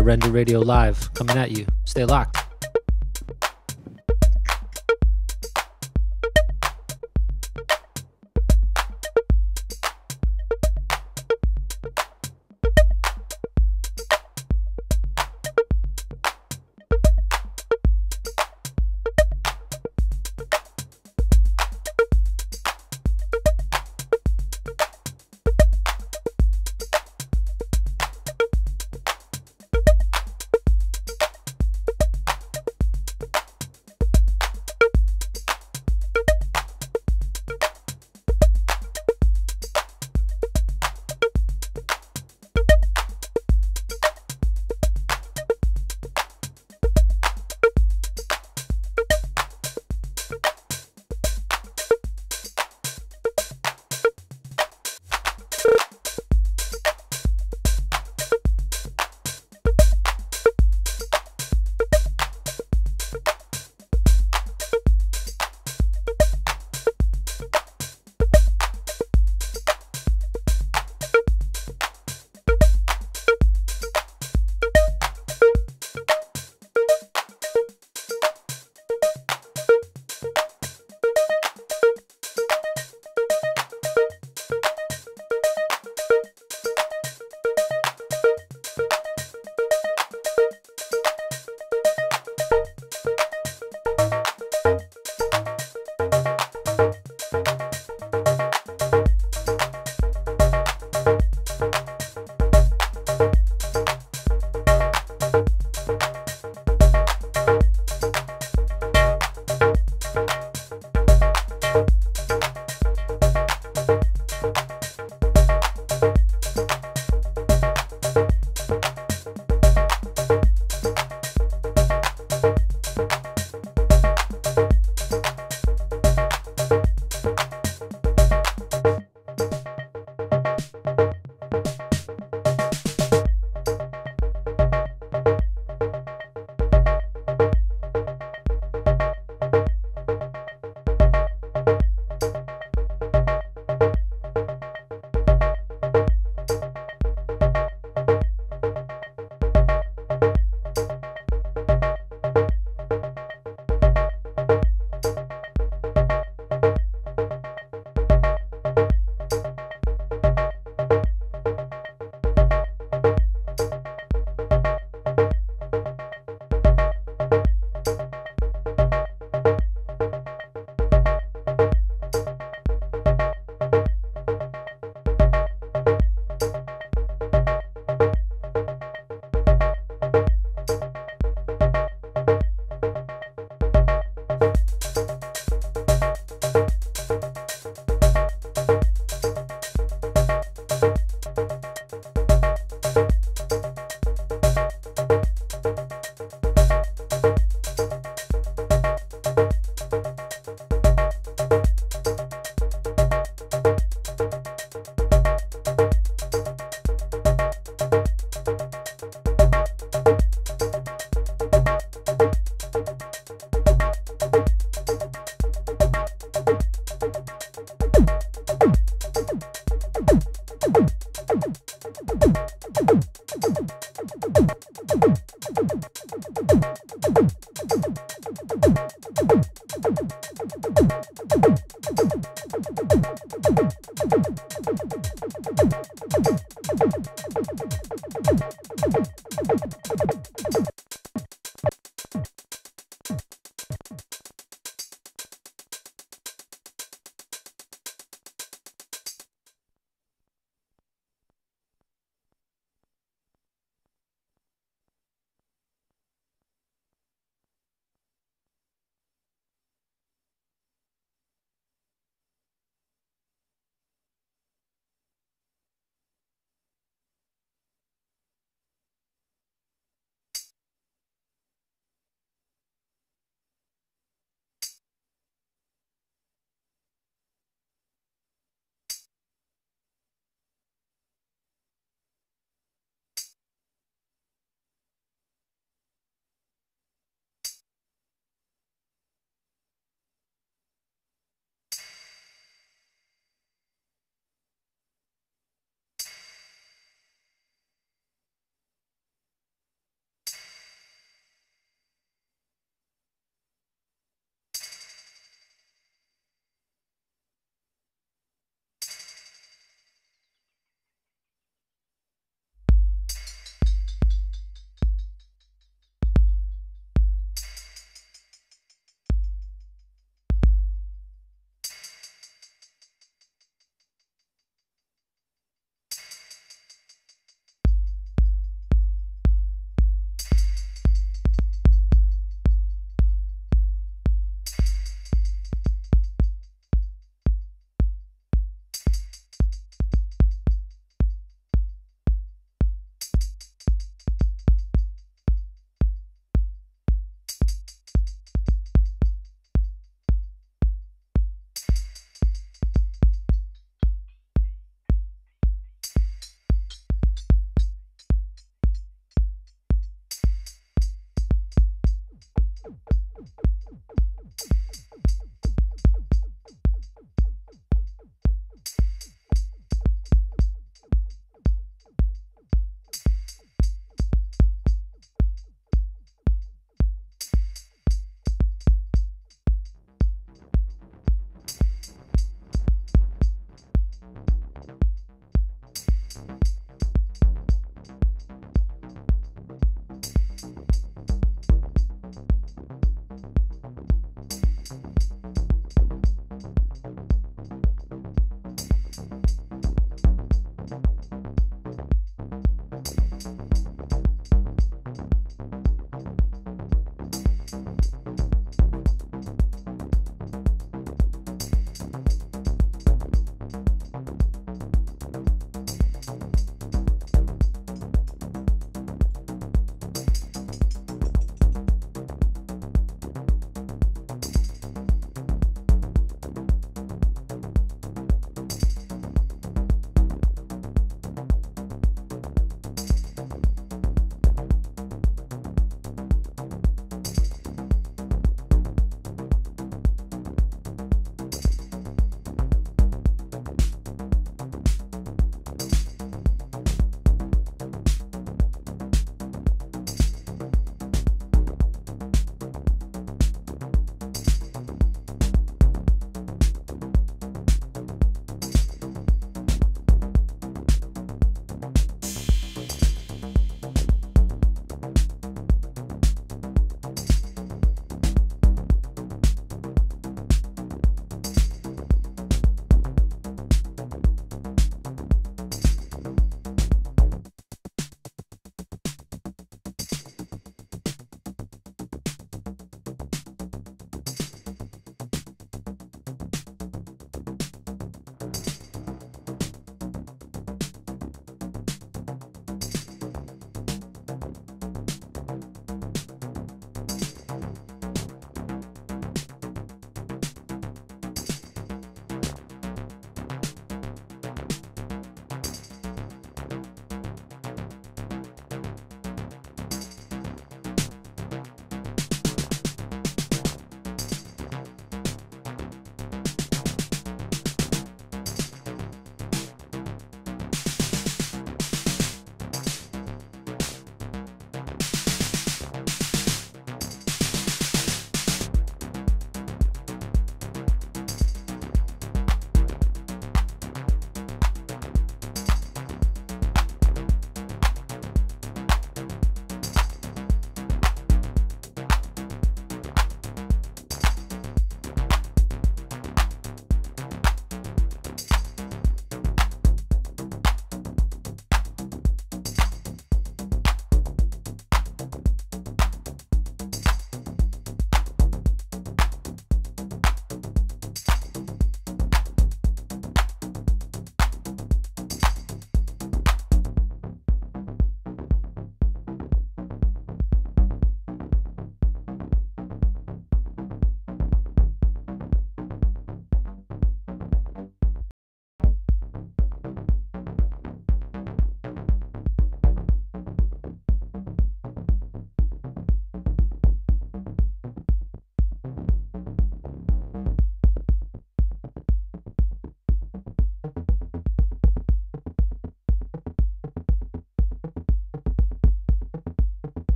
Yeah, Render Radio Live, coming at you. Stay locked.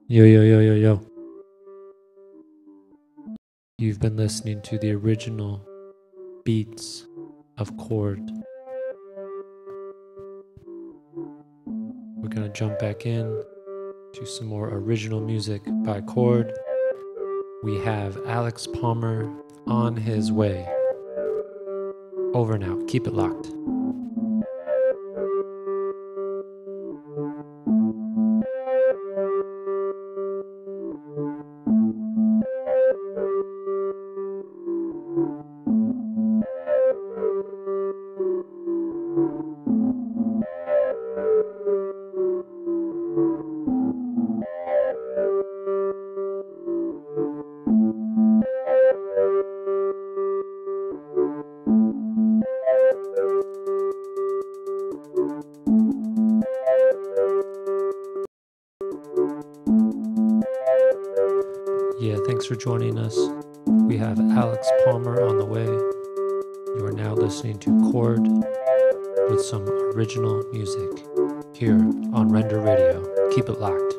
Yo, yo, yo, yo, yo. You've been listening to the original beats of Chord. We're going to jump back in to some more original music by Chord. We have Alex Palmer on his way. Over now. Keep it locked. Yeah, thanks for joining us. We have Alex Palmer on the way. You are now listening to Chord with some original music here on Render Radio. Keep it locked.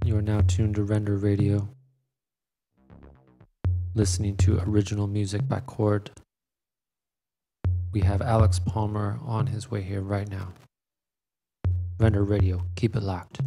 You are now tuned to Render Radio, listening to original music by Chord. We have Alex Palmer on his way here right now. Render Radio, keep it locked.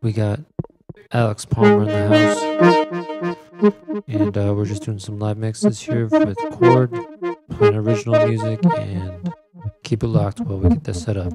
We got Alex Palmer in the house, and we're just doing some live mixes here with Chord, playing original music, and keep it locked while we get this set up.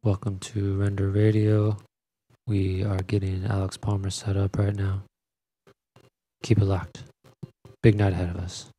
Welcome to Render Radio. We are getting Alex Palmer set up right now. Keep it locked. Big night ahead of us.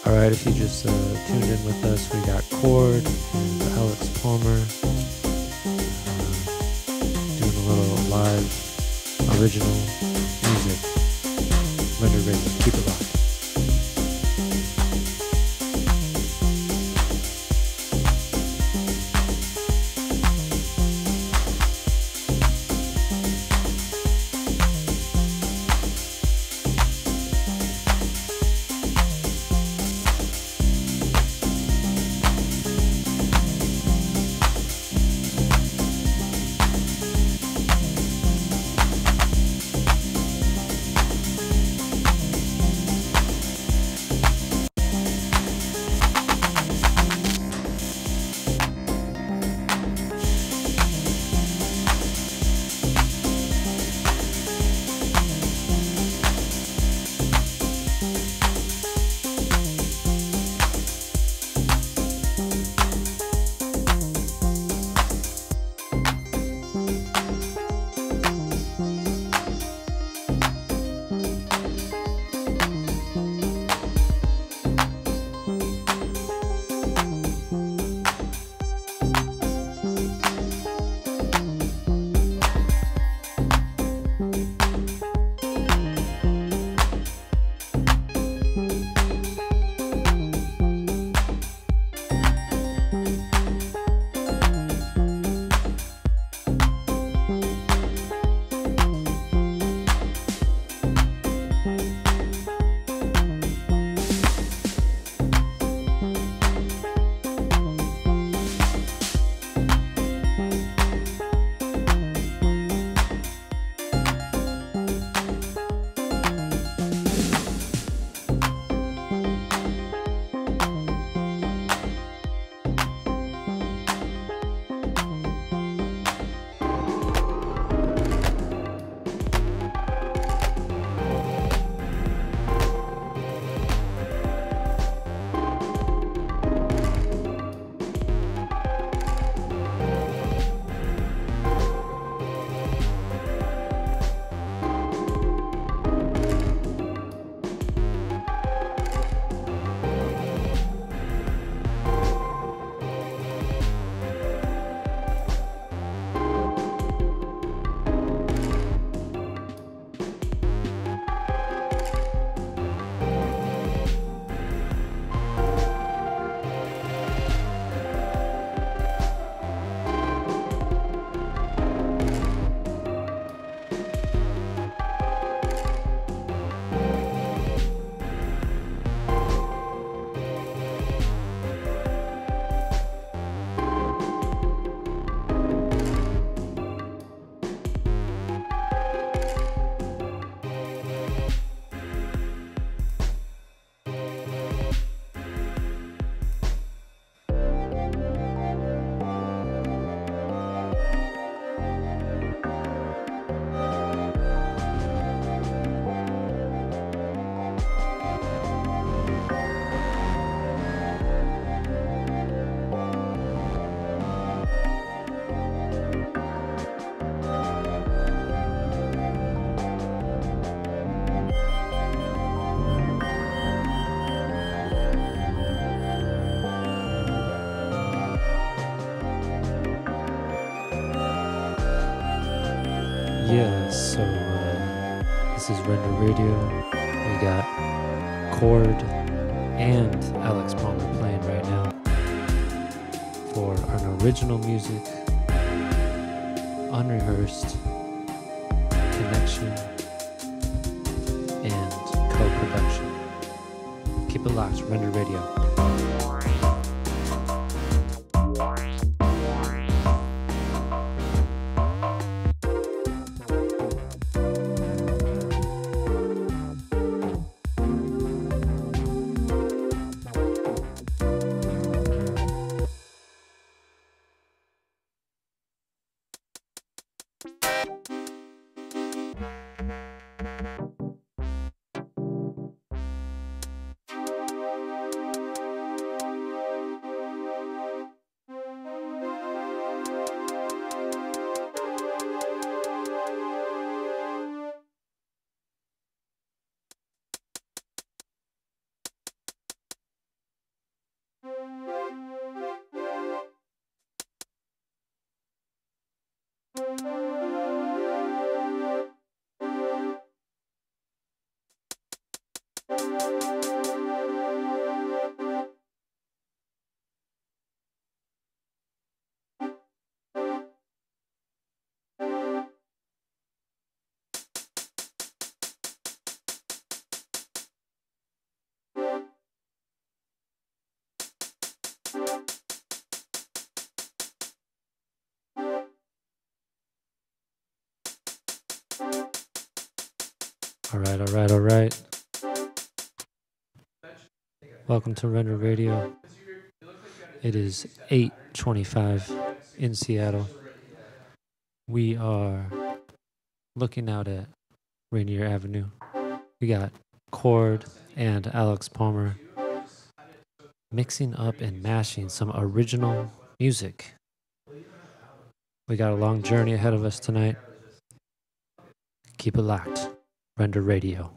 Alright, if you just tuned in with us, we got Cord and Alex Palmer doing a little live original music. Render Radio, keep it locked. Yeah, so this is Render Radio. We got Cord and Alex Palmer playing right now for an original music, unrehearsed connection, and co-production. Keep it locked, Render Radio. All right, all right, all right. Welcome to Render Radio. It is 8:25 in Seattle. We are looking out at Rainier Avenue. We got Cord and Alex Palmer mixing up and mashing some original music. We got a long journey ahead of us tonight. Keep it locked. Render Radio.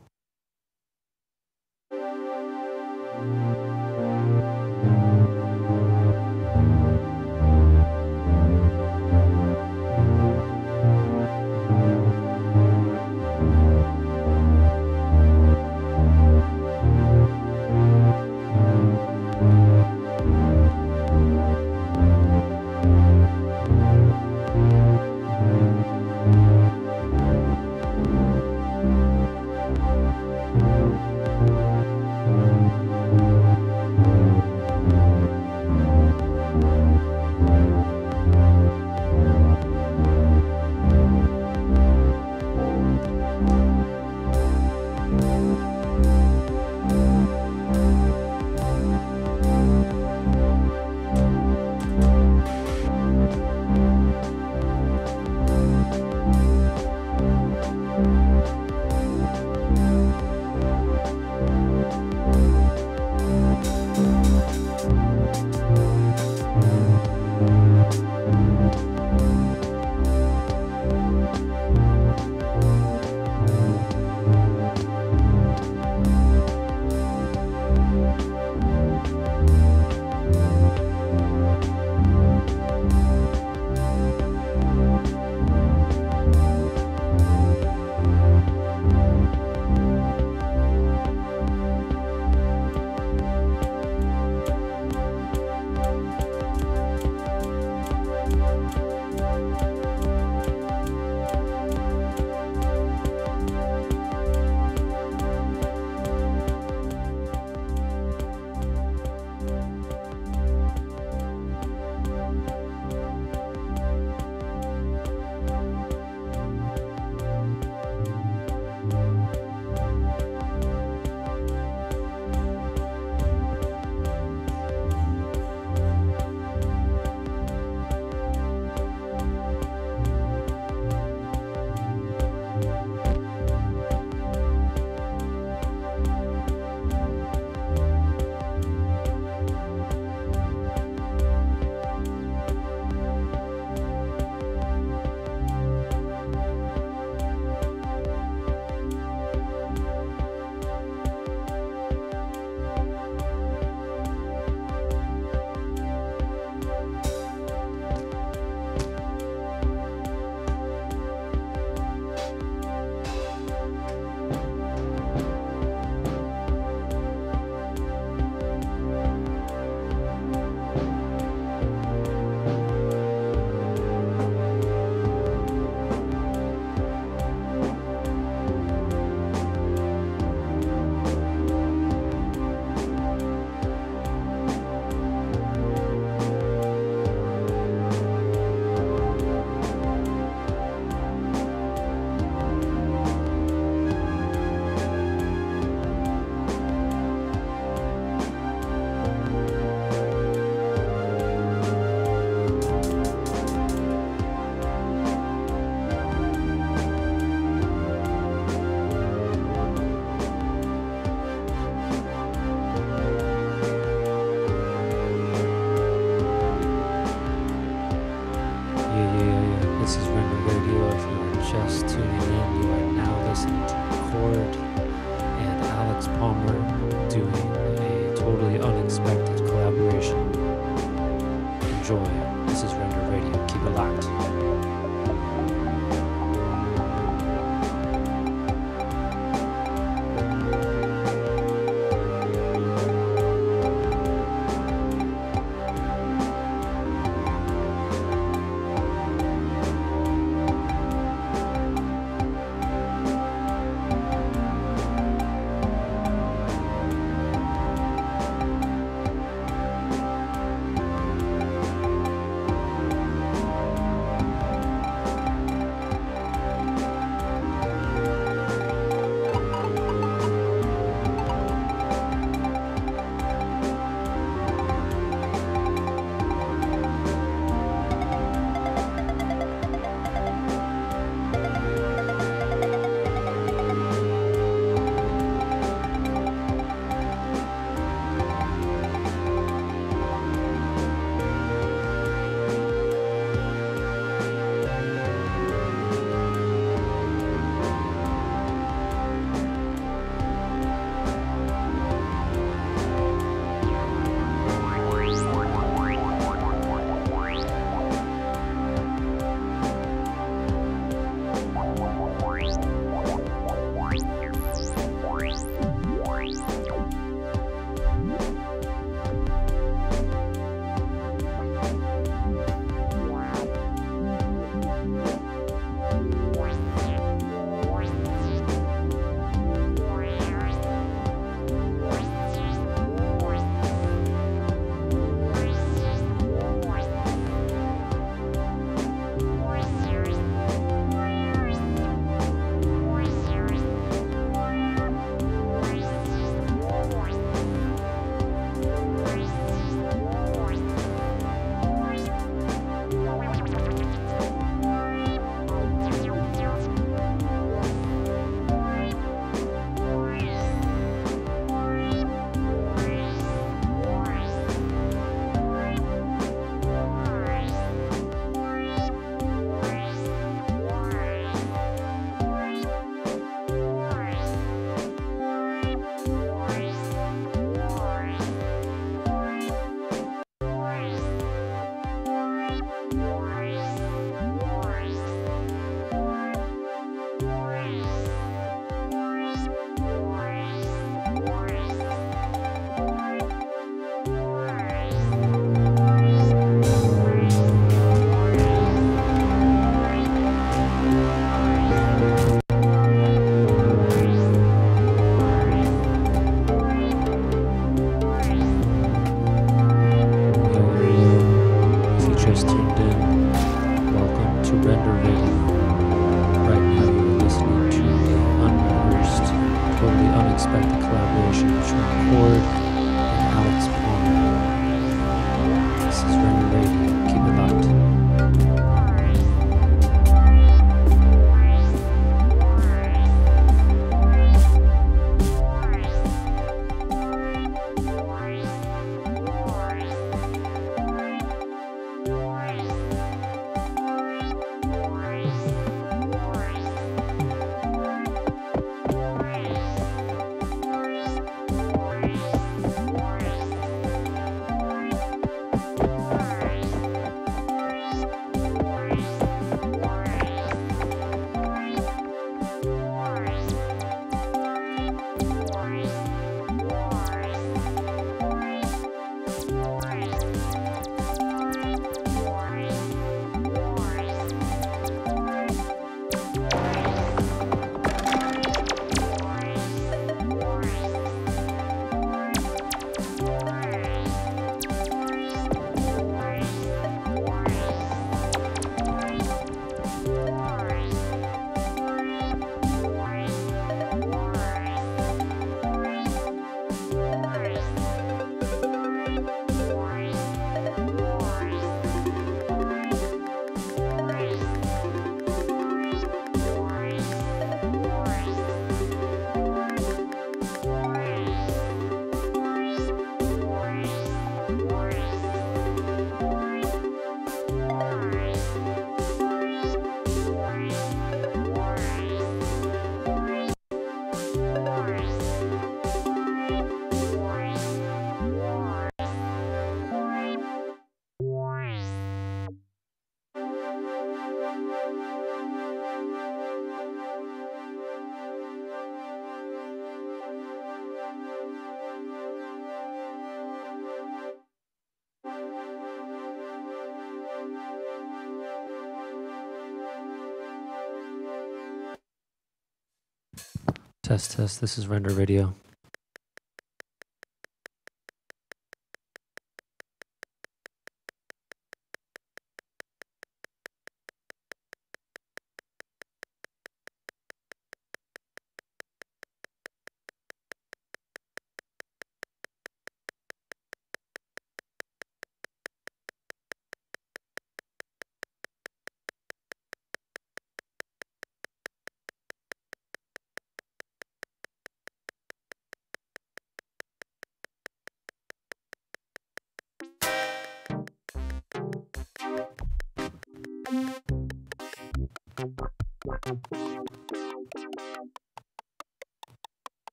Test, test. This is Render Radio.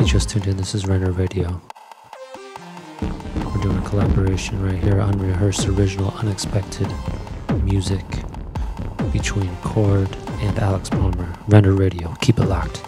Just tuned in, this is Render Radio. We're doing a collaboration right here, unrehearsed, original, unexpected music between Chord and Alex Palmer. Render Radio, keep it locked.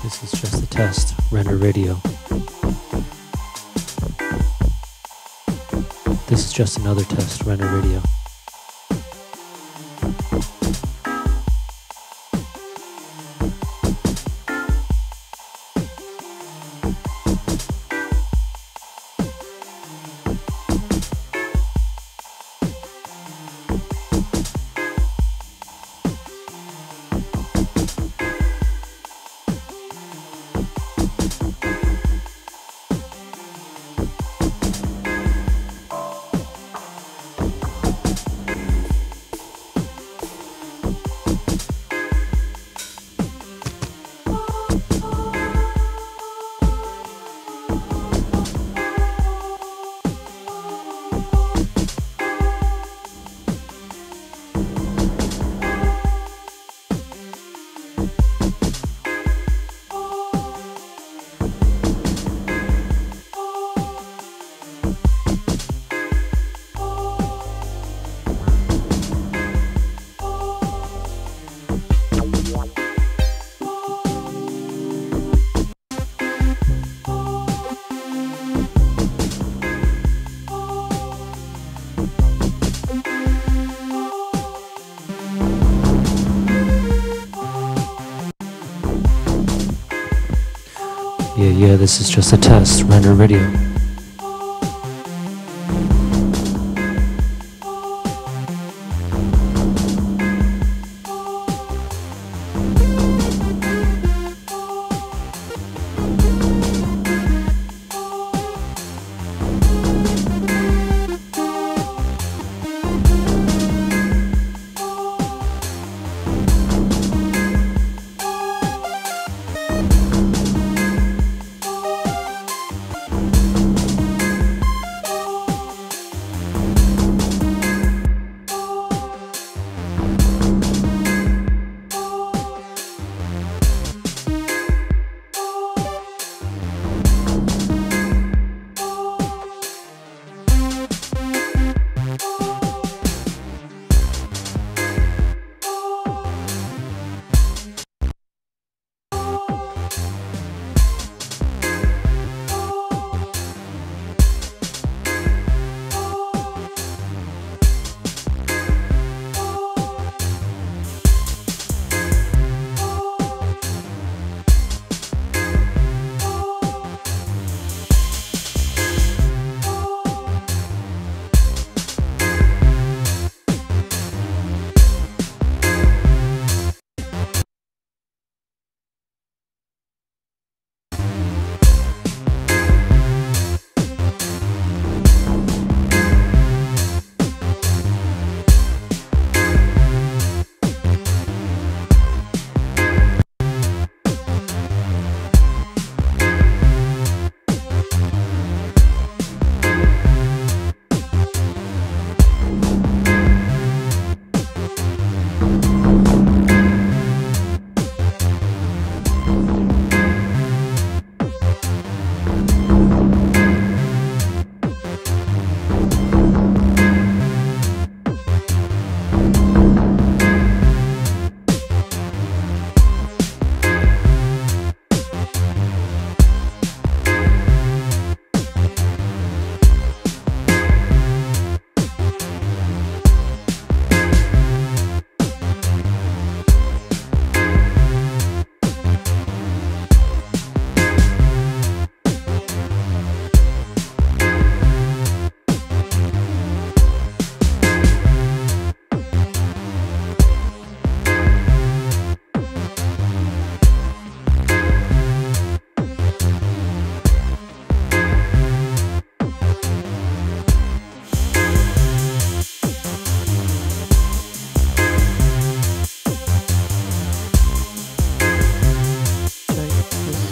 This is just a test, Render Radio. This is just another test, Render Radio. Yeah, this is just a test, Render Radio.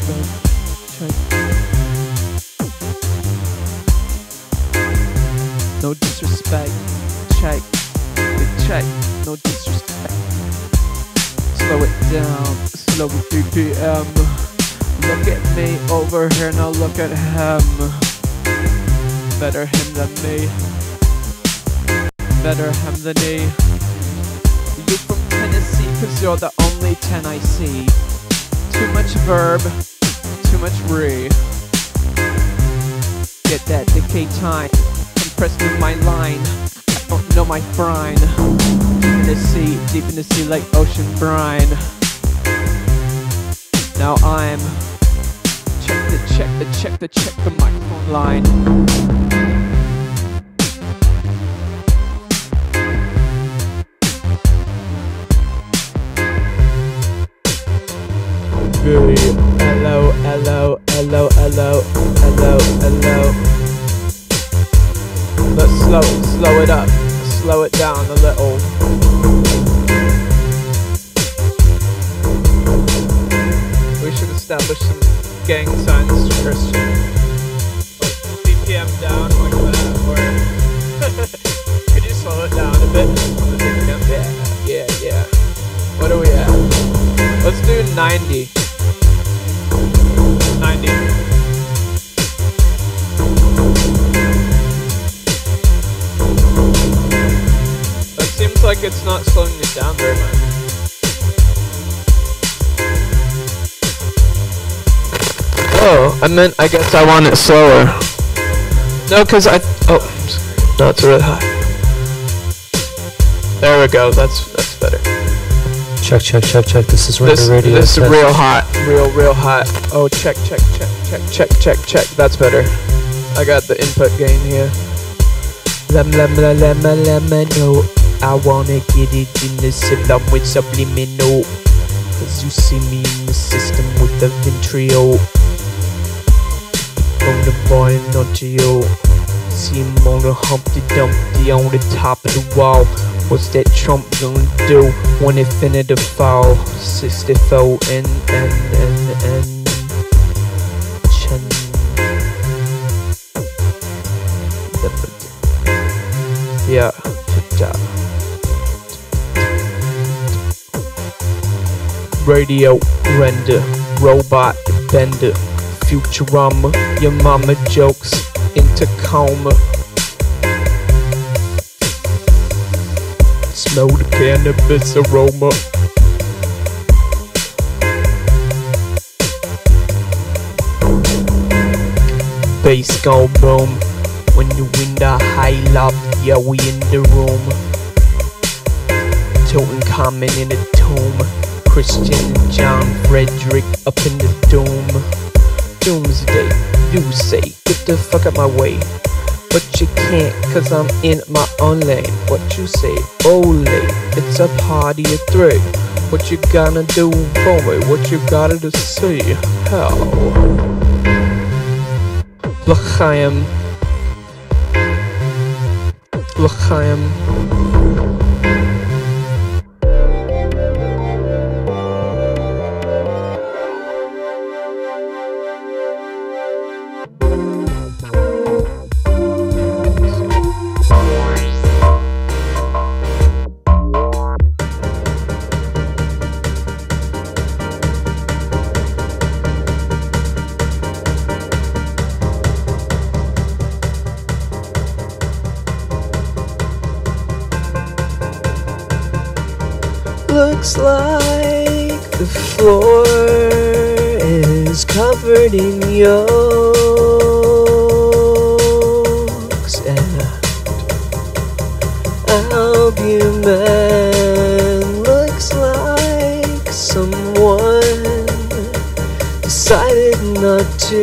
microphone. Check. No disrespect. Check. Check. No disrespect. Slow it down. Slow it BPM. Look at me over here, now look at him. Better him than me. Better him than me. You from Tennessee, cause you're the only 10 I see. Too much verb, too much re. Get that decay time, compressed in my line. I don't know my brine. In the sea, deep in the sea like ocean brine. Now I'm check the microphone line. Hello. Let's slow it up, slow it down a little. We should establish some gang signs, Christian. BPM down like that, or could you slow it down a bit? Yeah. What are we at? Let's do 90. 90. That seems like it's not slowing it down very much. Oh, I guess I want it slower. No, cause no, it's really high. There we go, that's better. Check. This is Render Radio. This is real hot. Real hot. Oh, check. That's better. I got the input gain here. No. I wanna get it in the system with subliminal. Cause you see me in the system with the Ventrio. From the boy onto you. See him on the Humpty Dumpty on the top of the wall. What's that Trump gonna do when it finna to fall? 64 and yeah. Radio render, robot bender, Futurama, your mama jokes, intercom. Smell the cannabis aroma. Bass gon' boom when you in the high loft. Yeah, we in the room. Toting common in the tomb. Christian John Frederick up in the doom. Doomsday, you say, get the fuck out my way. But you can't, cause I'm in my own lane. What you say, ole, it's a party of three. What you gonna do for me? What you gotta do say? How? L'chaim. Looks like the floor is covered in yolks and albumin. Looks like someone decided not to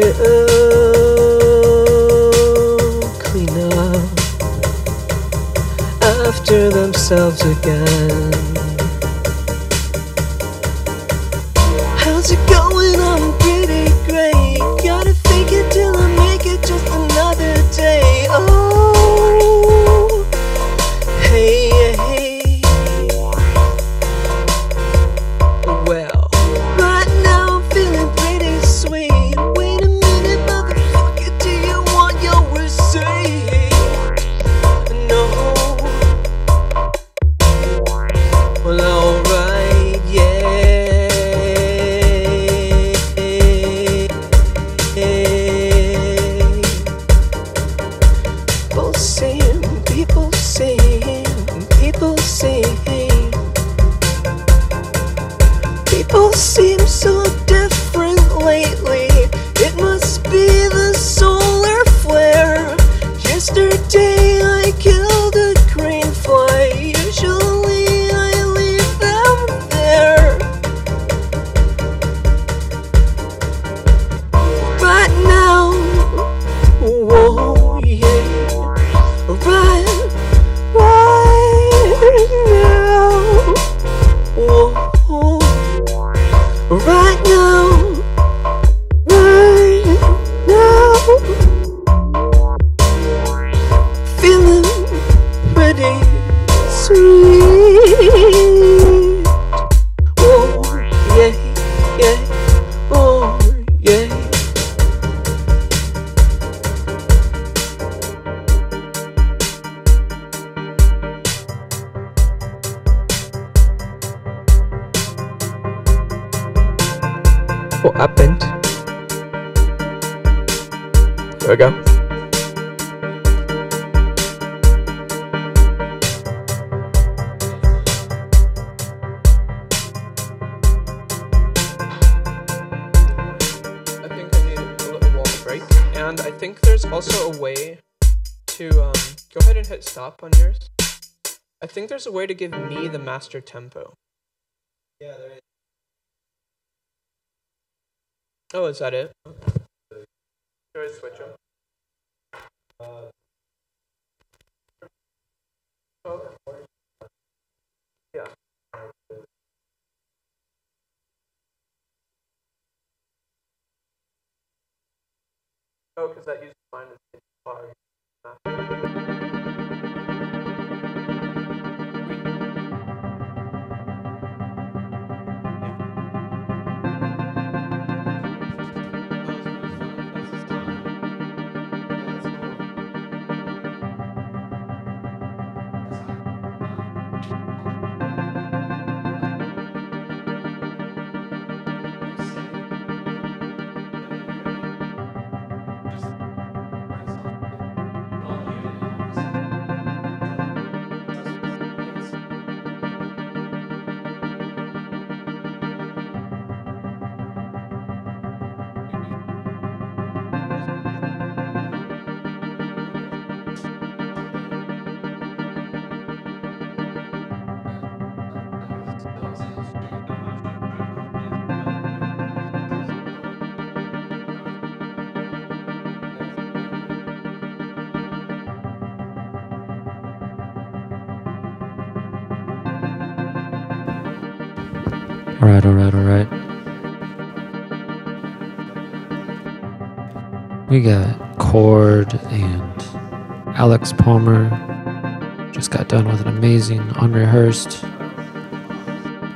clean up after themselves again. How's it going? I'm pretty great. Gotta fake it till I make it just another day. Oh, hey. Well, right now I'm feeling pretty sweet. There we go. I think I need a little wall break, and I think there's also a way to go ahead and hit stop on yours. I think there's a way to give me the master tempo. Yeah, there is. Oh, is that it? Okay. Should I switch them? Okay. Yeah. Oh, because that uses mine as bar. All right. We got Chord and Alex Palmer. Just got done with an amazing, unrehearsed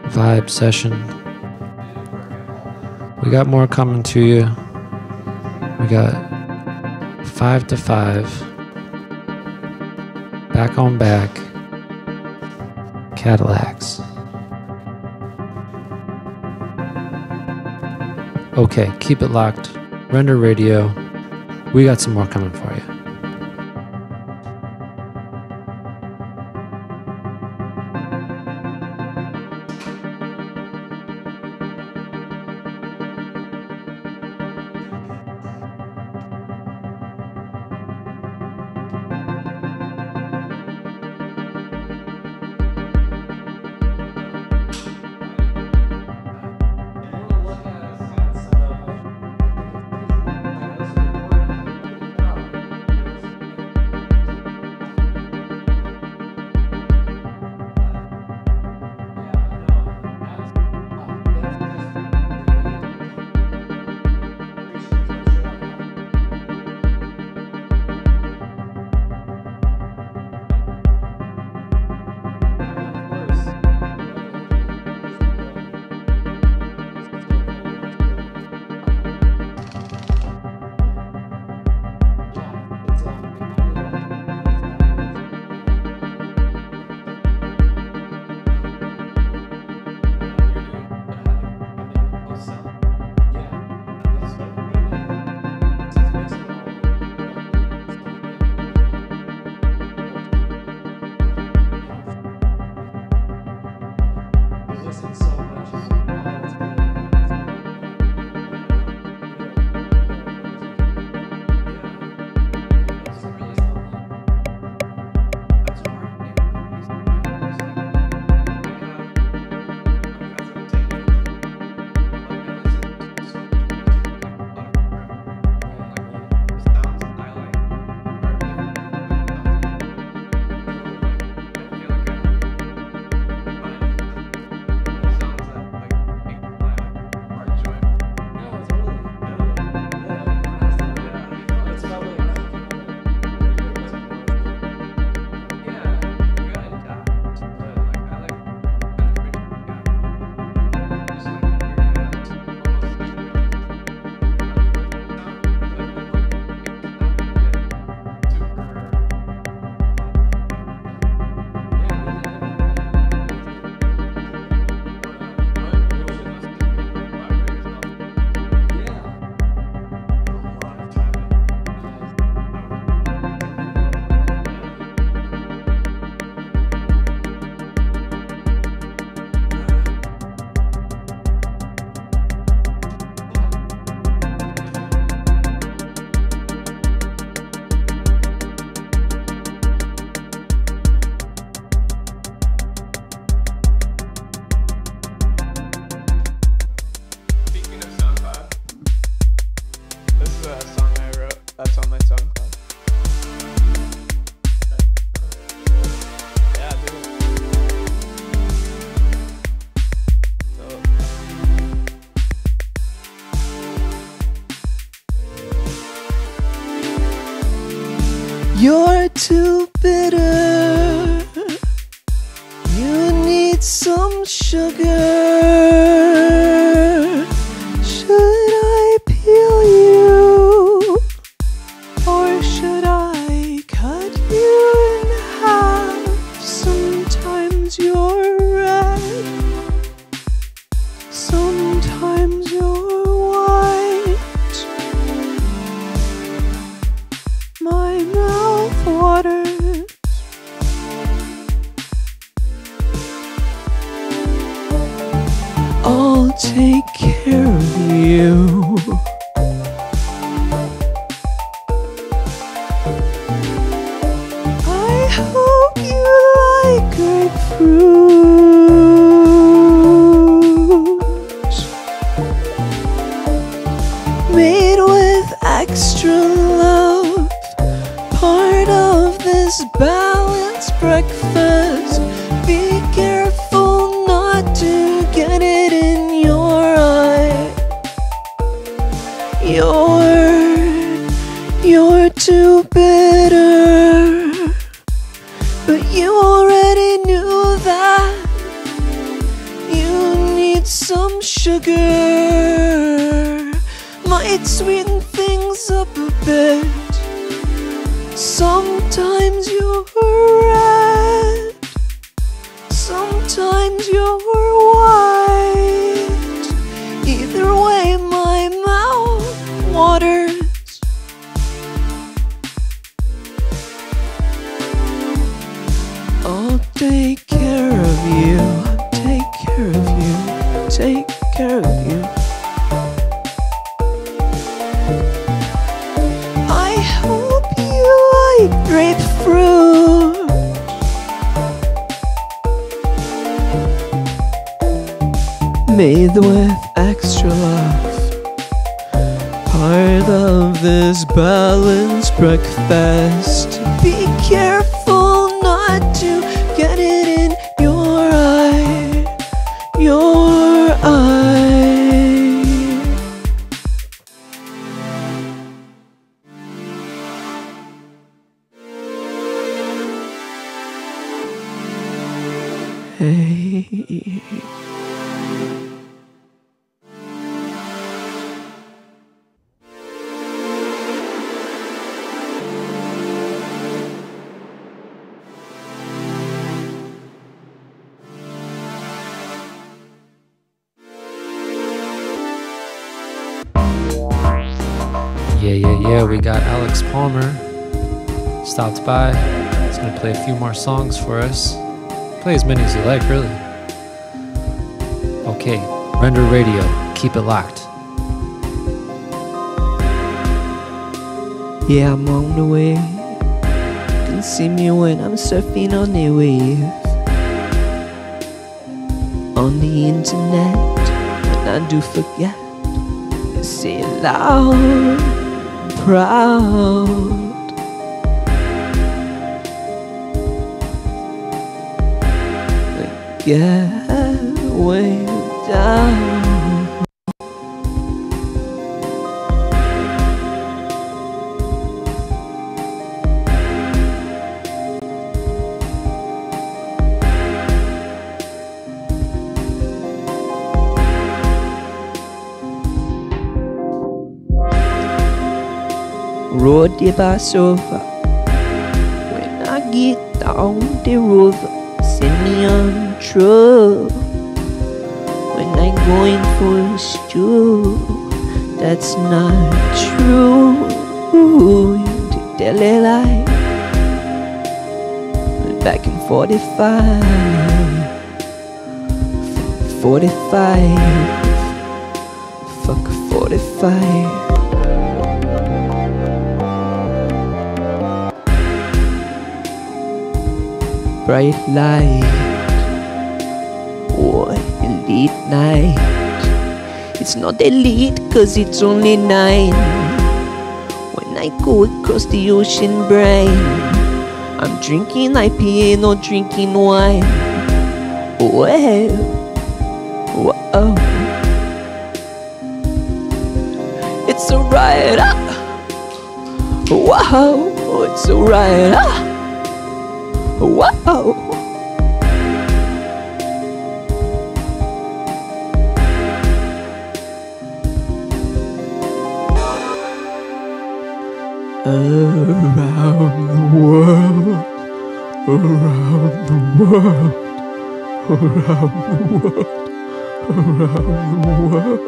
vibe session. We got more coming to you. We got 5 to 5. Back on back. Cadillacs. Okay, keep it locked. Render Radio. We got some more coming for you. that song I wrote. That's on my SoundCloud. Yeah, dude. You're too bitter. You need some sugar. Should I peel you? Or should I cut you in half? Sometimes you're red. Sometimes you're white. My mouth waters. I'll take care of you. I hope you like grapefruit, made with extra love, part of this balanced breakfast. Be careful not to get it in your eye. You're too bitter, but you already knew that. You need some sugar, might sweeten things up a bit. Sometimes you're red, sometimes you're white. Either way, my mouth waters. I'll take care of you. I'll take care of you. Take care of you. I hope you like grapefruit, made with extra love, part of this balanced breakfast. Be careful not to get it in your eye, your eye. Hey. Yeah, we got Alex Palmer stopped by. He's gonna play a few more songs for us. Play as many as you like, really. Okay, Render Radio, keep it locked. Yeah, I'm on the way. You can see me when I'm surfing on the wave. On the internet, when I do forget, I say it loud, proud. Get way down. Road the bus over. When I get down the river, send me on trouble. When I'm going for a stew, that's not true. To tell a lie. Back in 45, 45, fuck 45. Bright light, or elite night. It's not elite cause it's only 9. When I go across the ocean brine, I'm drinking IPA, not drinking wine. Whoa, whoa. It's a riot, whoa, it's a riot, whoa. Around the world, around the world, around the world, around the world.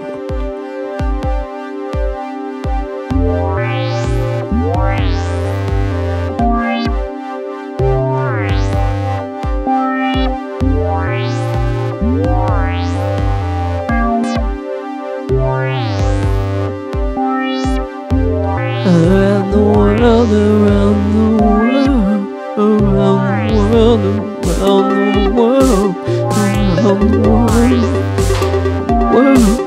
Around the world, around the world, around the world, around the world, around the world, world.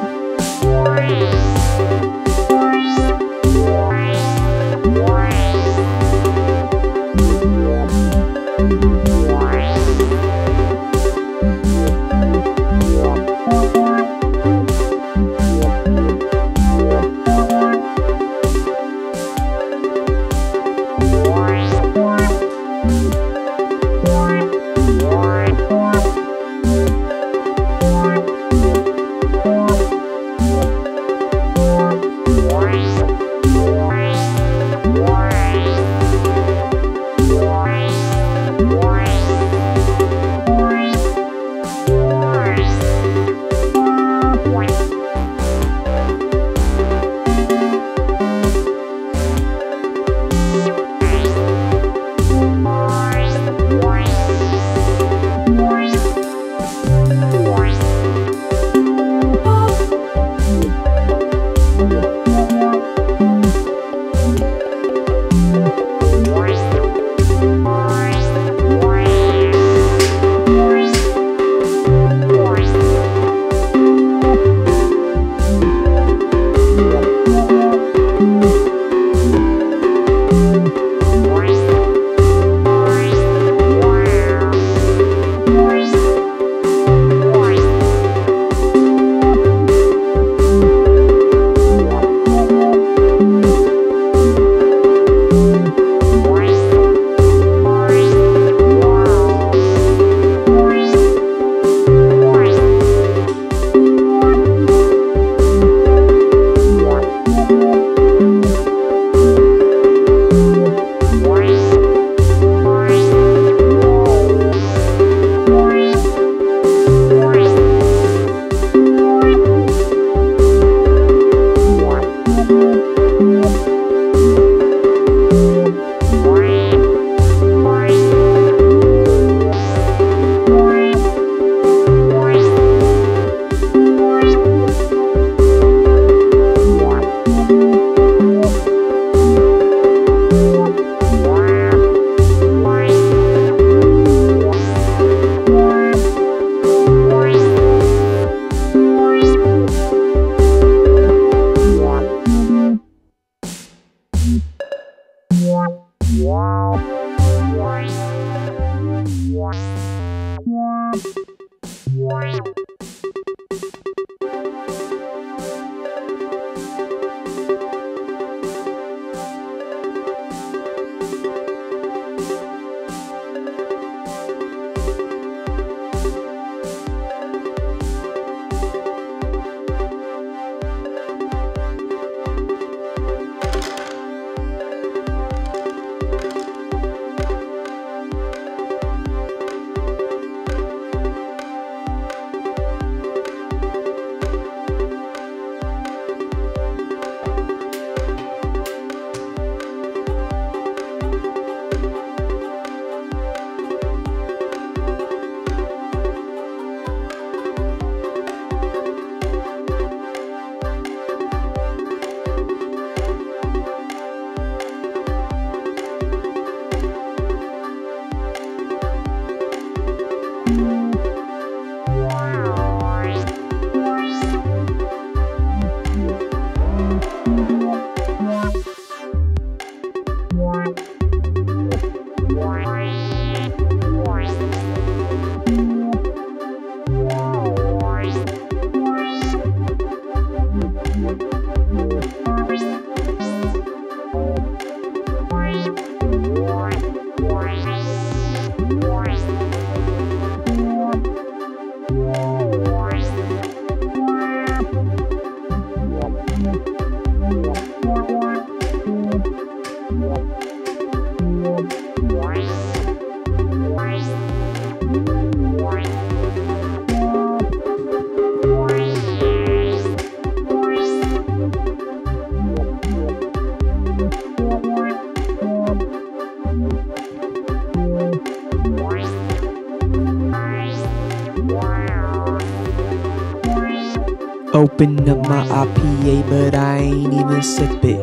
Open up my IPA, but I ain't even sip it.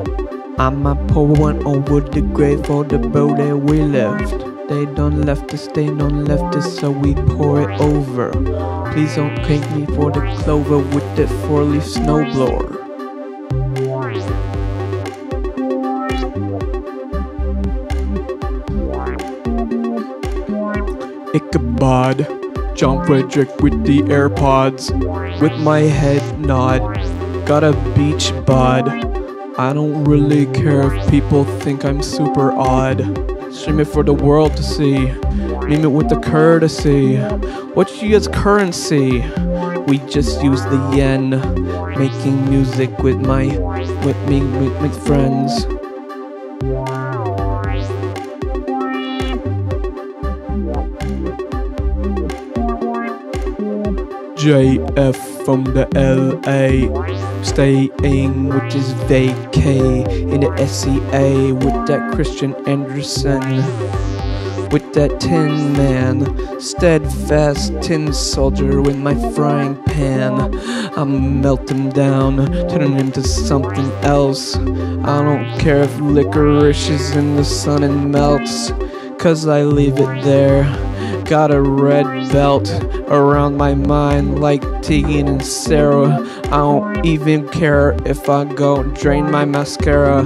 I'ma pour one over the grave for the bro that we left. They done left us, they done left us, so we pour it over. Please don't crank me for the clover with that 4-leaf snowblower. Ichabod, John Frederick with the AirPods, with my head nod, got a beach bod. I don't really care if people think I'm super odd. Stream it for the world to see, meme it with the courtesy. What you use currency? We just use the yen, making music with my friends. JF from the LA, staying which is vacay in the SCA with that Christian Anderson, with that Tin Man, steadfast tin soldier with my frying pan. I'm melt him down, turn him into something else. I don't care if licorice is in the sun and melts, 'cause I leave it there. Got a red belt around my mind like Tegan and Sarah. I don't even care if I go drain my mascara.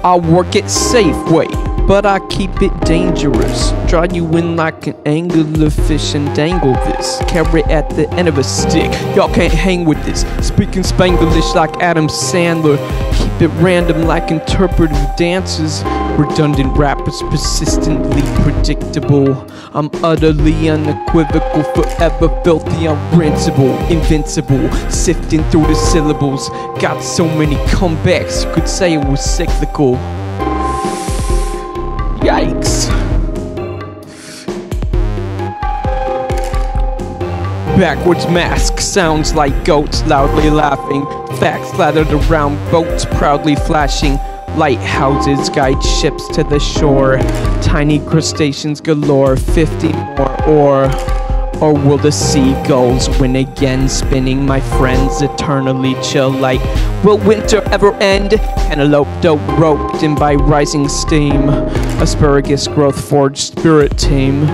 I work at Safeway, but I keep it dangerous. Draw you in like an anglerfish and dangle this carrot at the end of a stick. Y'all can't hang with this. Speaking Spanglish like Adam Sandler. Keep it random like interpretive dances. Redundant rappers, persistently predictable. I'm utterly unequivocal, forever filthy, unrinsable, invincible, sifting through the syllables. Got so many comebacks, you could say it was cyclical. Yikes. Backwards mask sounds like goats loudly laughing. Facts slattered around boats proudly flashing. Lighthouses guide ships to the shore. Tiny crustaceans galore, 50 more or will the seagulls win again? Spinning my friends eternally chill like, will winter ever end? Antelope dope roped in by rising steam. Asparagus growth forged spirit team.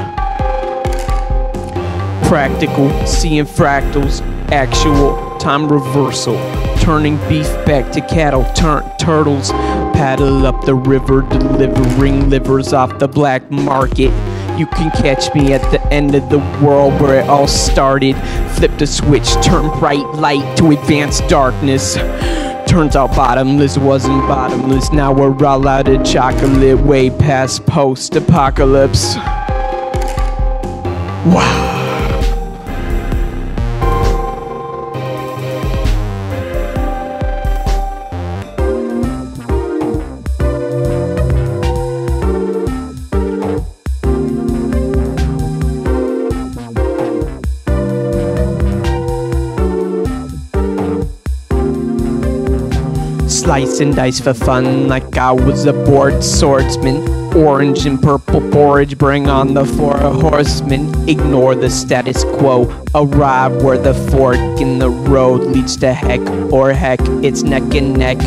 Practical, seeing fractals, actual time reversal. Turning beef back to cattle, turned turtles. Paddle up the river, delivering livers off the black market. You can catch me at the end of the world where it all started. Flip the switch, turn bright light to advance darkness. Turns out bottomless wasn't bottomless. Now we're all out of chocolate, way past post-apocalypse. Wow. Slice and dice for fun like I was a bored swordsman. Orange and purple porridge, bring on the 4 horsemen. Ignore the status quo, arrive where the fork in the road leads to heck, or heck, it's neck and neck.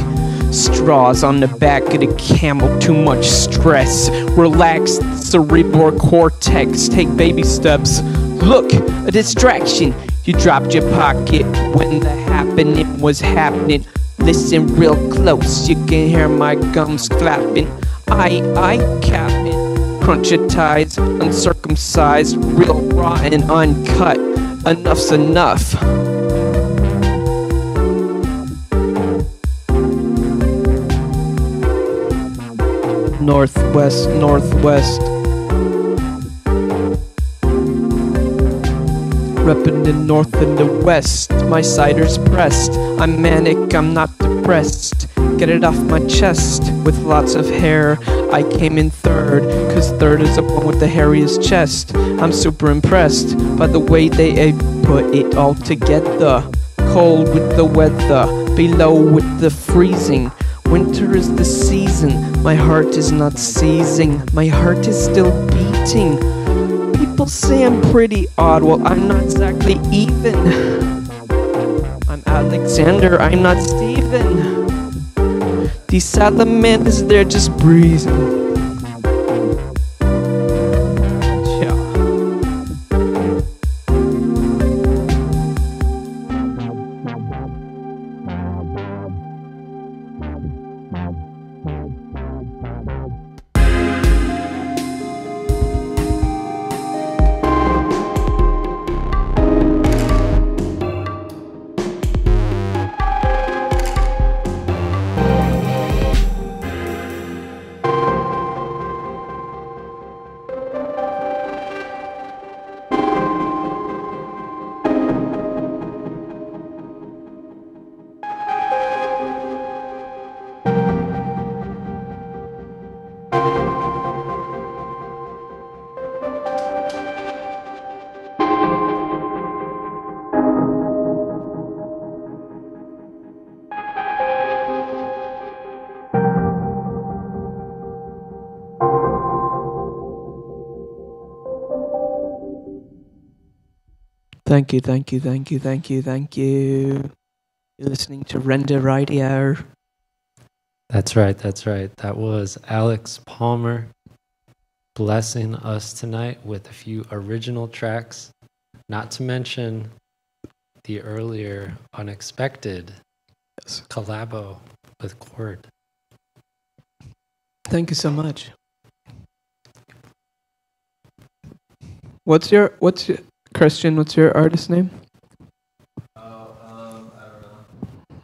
Straws on the back of the camel, too much stress. Relax the cerebral cortex, take baby steps. Look, a distraction, you dropped your pocket when the happening was happening. Listen real close, you can hear my gums flapping. I, Captain. Crunch your ties, uncircumcised, real raw and uncut. Enough's enough. Northwest, northwest. Reppin' the north and the west. My cider's pressed. I'm manic, I'm not depressed. Get it off my chest with lots of hair. I came in third, cause third is the one with the hairiest chest. I'm super impressed by the way they put it all together. Cold with the weather, below with the freezing. Winter is the season, my heart is not seizing. My heart is still beating. People say I'm pretty odd, well I'm not exactly even. I'm Alexander, I'm not Steven. These salamanders, they're just breezing. Thank you, thank you, thank you, thank you, thank you. You're listening to Render Radio. That's right, that's right. That was Alex Palmer blessing us tonight with a few original tracks, not to mention the earlier unexpected collabo with Chord. Thank you so much. Christian, what's your artist name? I don't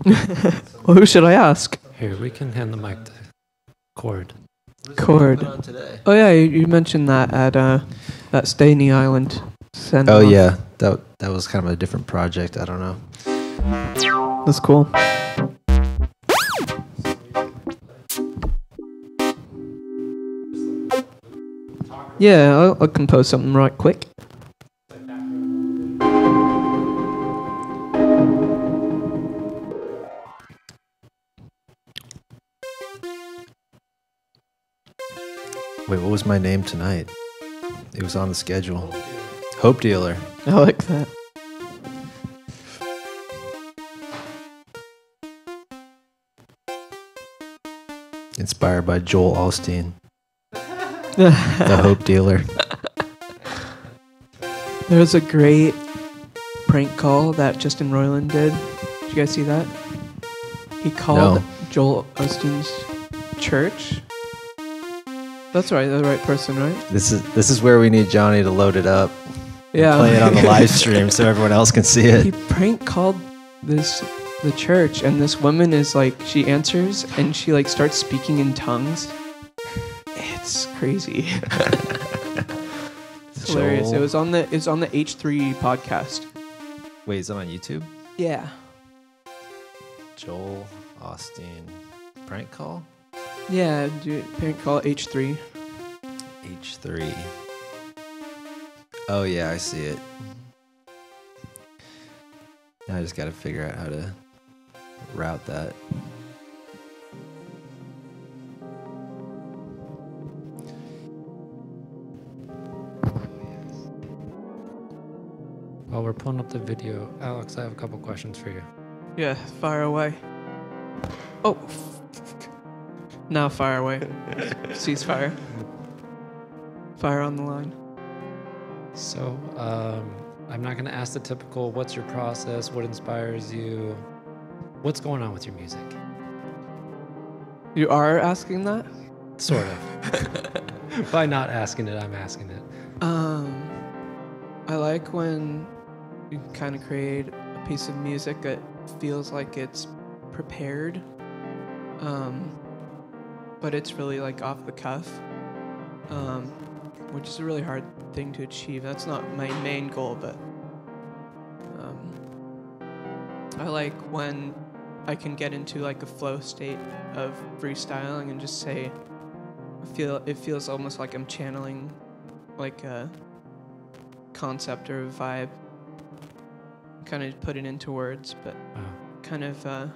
know. Well, who should I ask? Here, we can hand the mic to Chord. Chord. Oh yeah, you mentioned that at that Stany Island. Oh yeah, that was kind of a different project. I don't know. That's cool. Yeah, I'll compose something right quick. Wait, what was my name tonight? It was on the schedule. Hope Dealer. I like that. Inspired by Joel Osteen. The Hope Dealer. There was a great prank call that Justin Roiland did. Did you guys see that? He called Joel Osteen's church. That's right, the right person, right? This is where we need Johnny to load it up. Yeah. Play it on the live stream so everyone else can see it. He prank called the church, and this woman is like, she answers and she like starts speaking in tongues. It's crazy. It's hilarious. It was on the H3 podcast. Wait, is it on YouTube? Yeah. Joel Osteen prank call? Yeah, prank call H3. H3. Oh yeah, I see it. Now I just got to figure out how to route that. While we're pulling up the video, Alex, I have a couple questions for you. Yeah, fire away. Oh. Now fire away. Ceasefire. Fire on the line. So, I'm not going to ask the typical, what's your process? What inspires you? What's going on with your music? You are asking that? Sort of. By not asking it, I'm asking it. I like when you kind of create a piece of music that feels like it's prepared, but it's really like off the cuff, which is a really hard thing to achieve. That's not my main goal, but I like when I can get into like a flow state of freestyling and just say, it feels almost like I'm channeling like a concept or a vibe, kind of put it into words, but kind of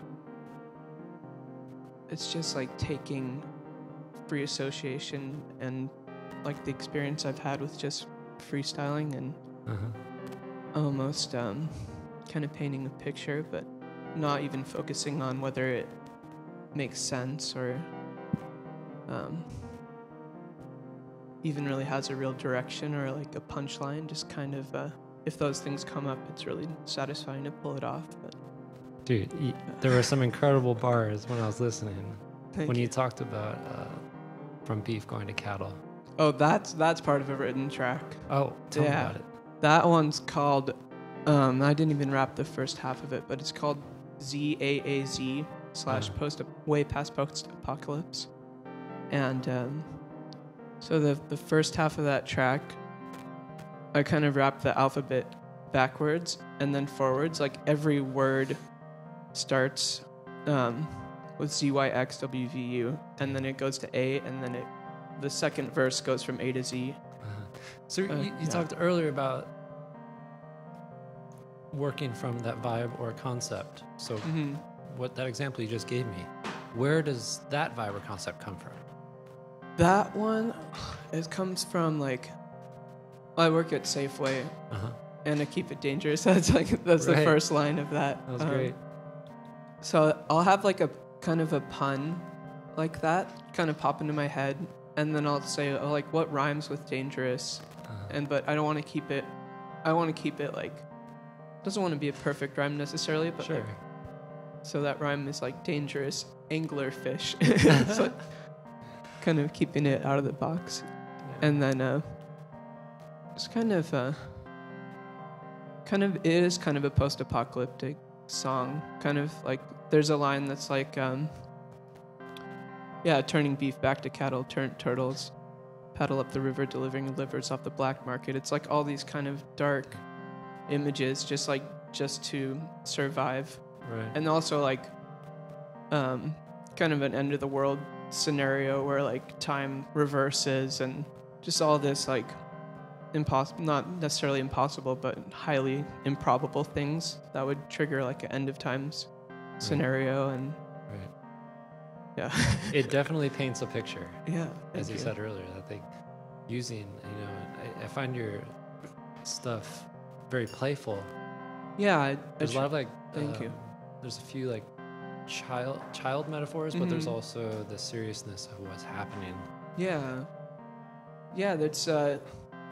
it's just like taking free association and like the experience I've had with just freestyling and almost kind of painting a picture, but not even focusing on whether it makes sense or even really has a real direction or like a punchline. Just kind of if those things come up, it's really satisfying to pull it off. But dude, there were some incredible bars when I was listening. Thank when you. you talked about from beef going to cattle. Oh, that's part of a written track. Oh, tell me about it. That one's called I didn't even rap the first half of it, but it's called ZAAZ / way past post-apocalypse. And so the first half of that track, I kind of rap the alphabet backwards and then forwards. Like every word starts with ZYXWVU, and then it goes to A, and then the second verse goes from A to Z. So you talked earlier about working from that vibe or concept. So what that example you just gave me, where does that vibe or concept come from? That one, it comes from like, I work at Safeway, and I keep it dangerous. That's the first line of that. That was great. So I'll have like a kind of a pun like that kind of pop into my head, and then I'll say, oh, like what rhymes with dangerous, but I don't want to keep it. I want to keep it like, doesn't want to be a perfect rhyme necessarily, but sure. Like, so that rhyme is like dangerous anglerfish. So kind of keeping it out of the box, and then it's kind of it is kind of a post-apocalyptic song. Kind of like there's a line that's like, turning beef back to cattle, turtles paddle up the river, delivering livers off the black market. It's like all these kind of dark images, just to survive, right? And also like kind of an end of the world scenario where like time reverses and just all this like not necessarily impossible, but highly improbable things that would trigger like an end of times scenario. And it definitely paints a picture. As you said earlier, I think using, I find your stuff very playful. There's a lot of like thank you. There's a few like child metaphors, but there's also the seriousness of what's happening. That's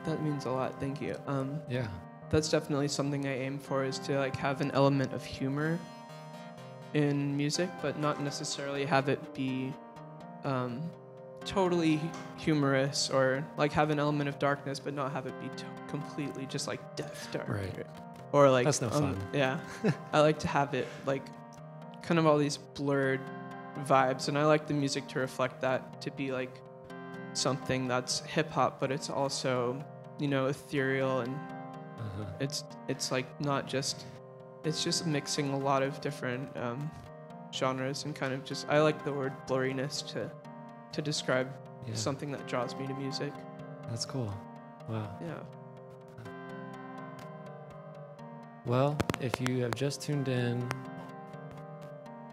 that means a lot. Thank you. That's definitely something I aim for, is to like have an element of humor in music, but not necessarily have it be totally humorous, or like have an element of darkness but not have it be completely just like death dark, right? Or like that's no fun. I like to have it like kind of all these blurred vibes, and I like the music to reflect that, to be like something that's hip hop, but it's also ethereal, and it's like not just, it's just mixing a lot of different genres, and kind of just, I like the word blurriness to describe something that draws me to music. That's cool. Wow. Yeah. Well, if you have just tuned in,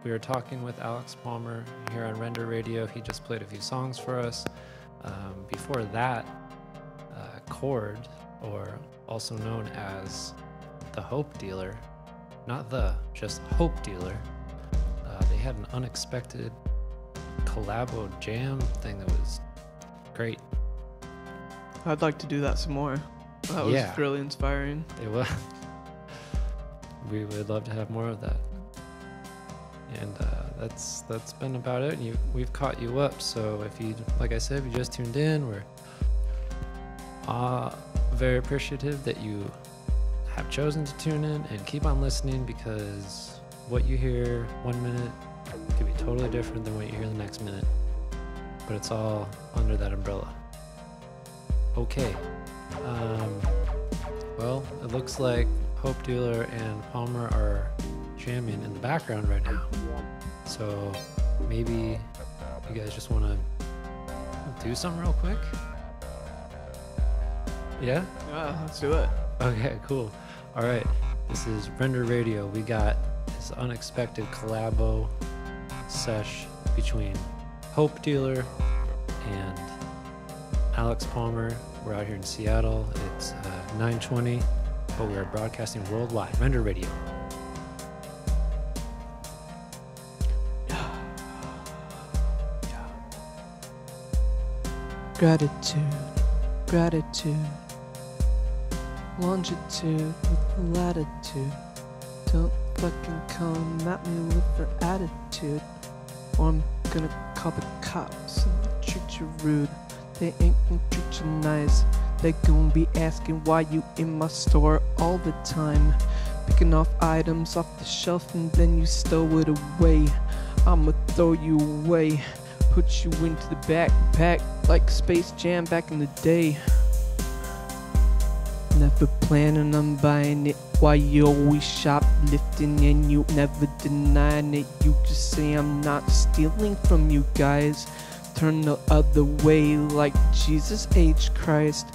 we are talking with Alex Palmer here on Render Radio. He just played a few songs for us. Before that, Chord, or also known as the Hope Dealer, just Hope Dealer, they had an unexpected collabo jam thing that was great. I'd like to do that some more. That was really inspiring. It was. We would love to have more of that. and that's been about it. We've caught you up. So if you, like I said, if you just tuned in, we're very appreciative that you have chosen to tune in and keep on listening, because what you hear 1 minute could be totally different than what you hear the next minute, but it's all under that umbrella. Okay, well, it looks like Hope Dealer and Palmer are jamming in the background right now, so maybe you guys just want to do something real quick. Yeah, Let's do it. okay, cool. All right, this is Render Radio. We got this unexpected collabo sesh between Hope Dealer and Alex Palmer. We're out here in Seattle. It's 9:20, but we are broadcasting worldwide. Render Radio. Gratitude, gratitude. Longitude with latitude. Don't fucking come at me with your attitude, or I'm gonna call the cops and treat you rude. They ain't gonna treat you nice. They gonna be asking why you in my store all the time, picking off items off the shelf and then you stow it away. I'ma throw you away, put you into the backpack like Space Jam back in the day. Never planning on buying it, why you always shoplifting and you never denying it. You just say I'm not stealing from you guys, turn the other way like Jesus H. Christ.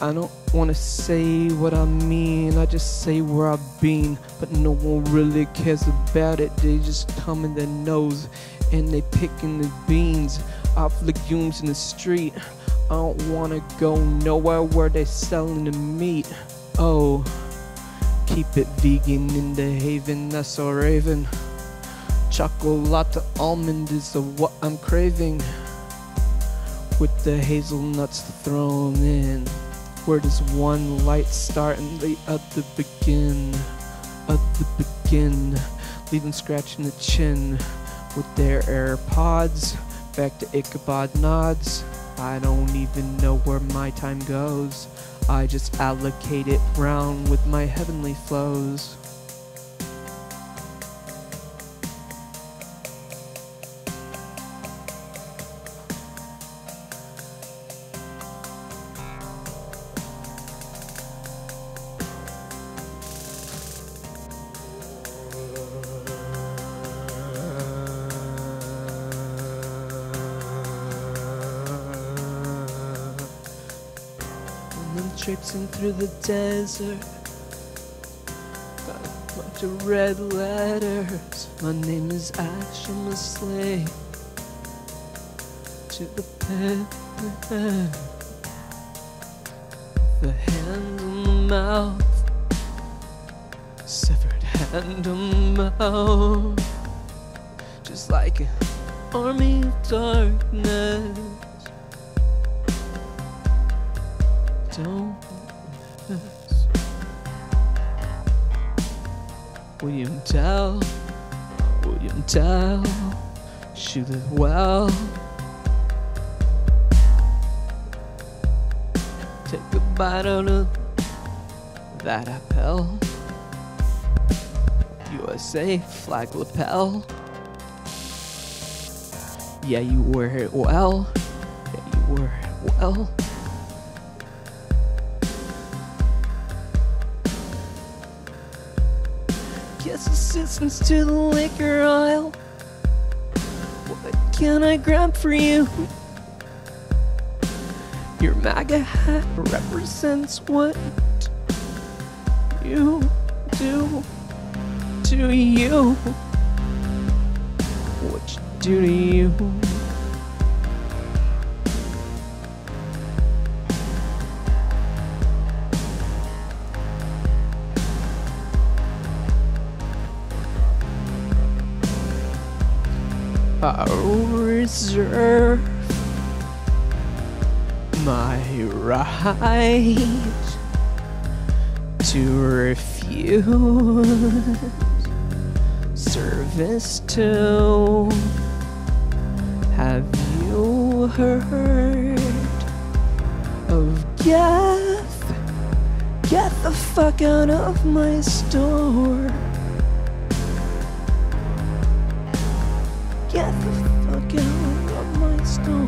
I don't wanna say what I mean, I just say where I've been, but no one really cares about it. They just thumb in their nose and they picking the beans off legumes in the street. I don't wanna go nowhere where they selling the meat. Oh, keep it vegan in the haven, that's so raven. Chocolate almond is what I'm craving, with the hazelnuts thrown in. Where does one light start and the other begin? Leaving scratching the chin with their AirPods. Back to Ichabod nods. I don't even know where my time goes. I just allocate it round with my heavenly flows. Traipsing through the desert, got a bunch of red letters. My name is Ash, I'm a slave to the pen. The hand on the mouth, severed hand on the mouth, just like an army of darkness. Don't mess. William Tell, shoot it well. Take a bite out of that apple. USA flag lapel. Yeah, you wear it well. Yeah, you wear it well. Guess assistance to the liquor aisle. What can I grab for you? Your MAGA hat represents what you do to you. What you do to you. I'll reserve my right to refuse service too. Have you heard of Geth? Get the fuck out of my store. Get the fuck out of my store.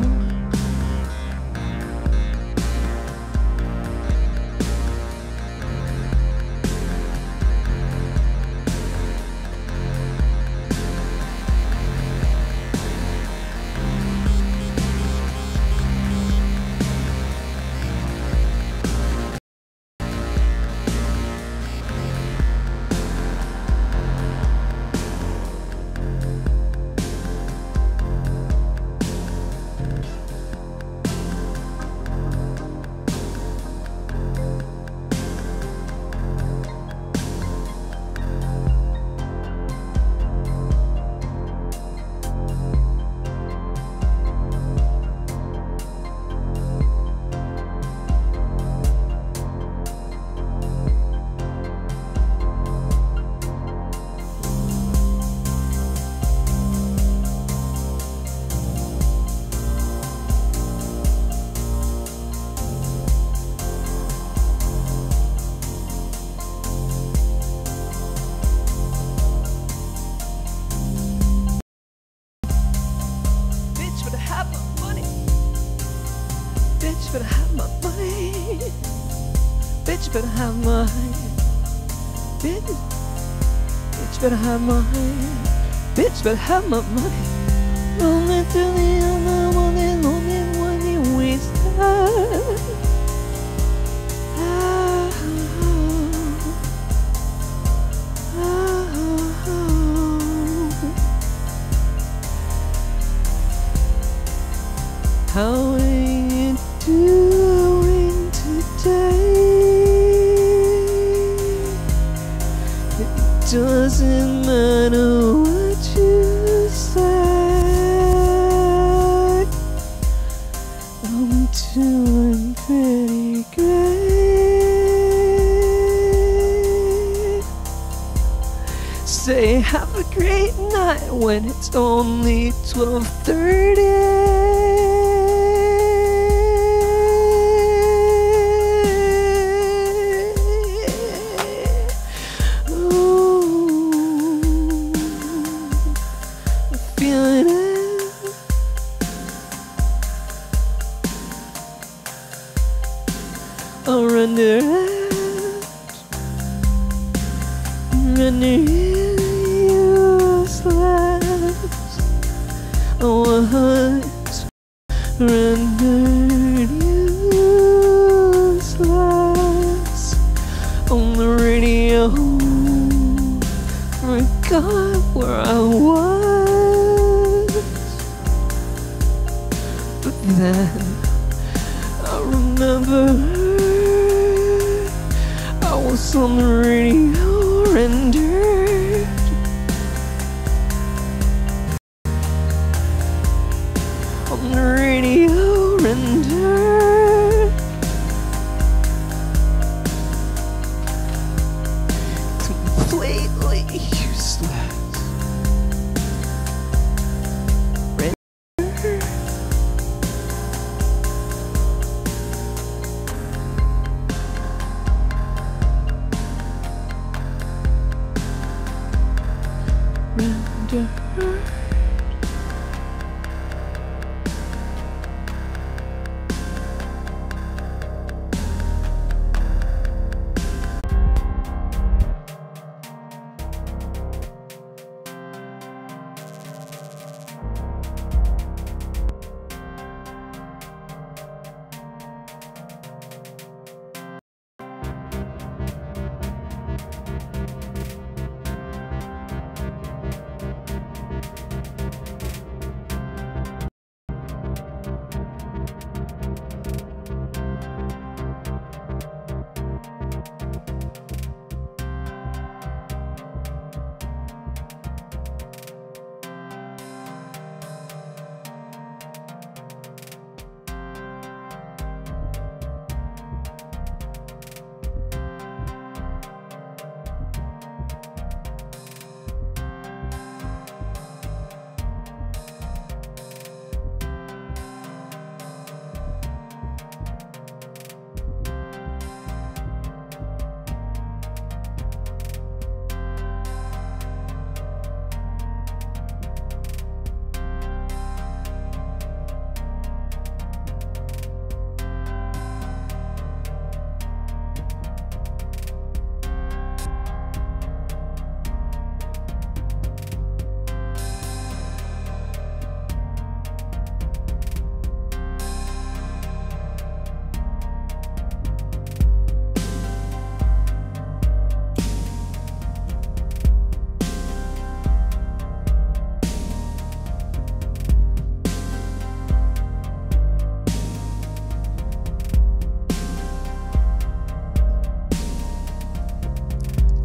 Bitch better have my money. Bitch better have my bitch. Bitch better have my bitch better have my money. Only to the other one and only one you waste time. How are you doing today? It doesn't matter what you say. I'm doing pretty great. Say have a great night when it's only 12:30. Rendered useless on the radio. Forgot where I was, but then I remembered I was on the radio rendered. On the radio rendered. Completely useless. Rendered.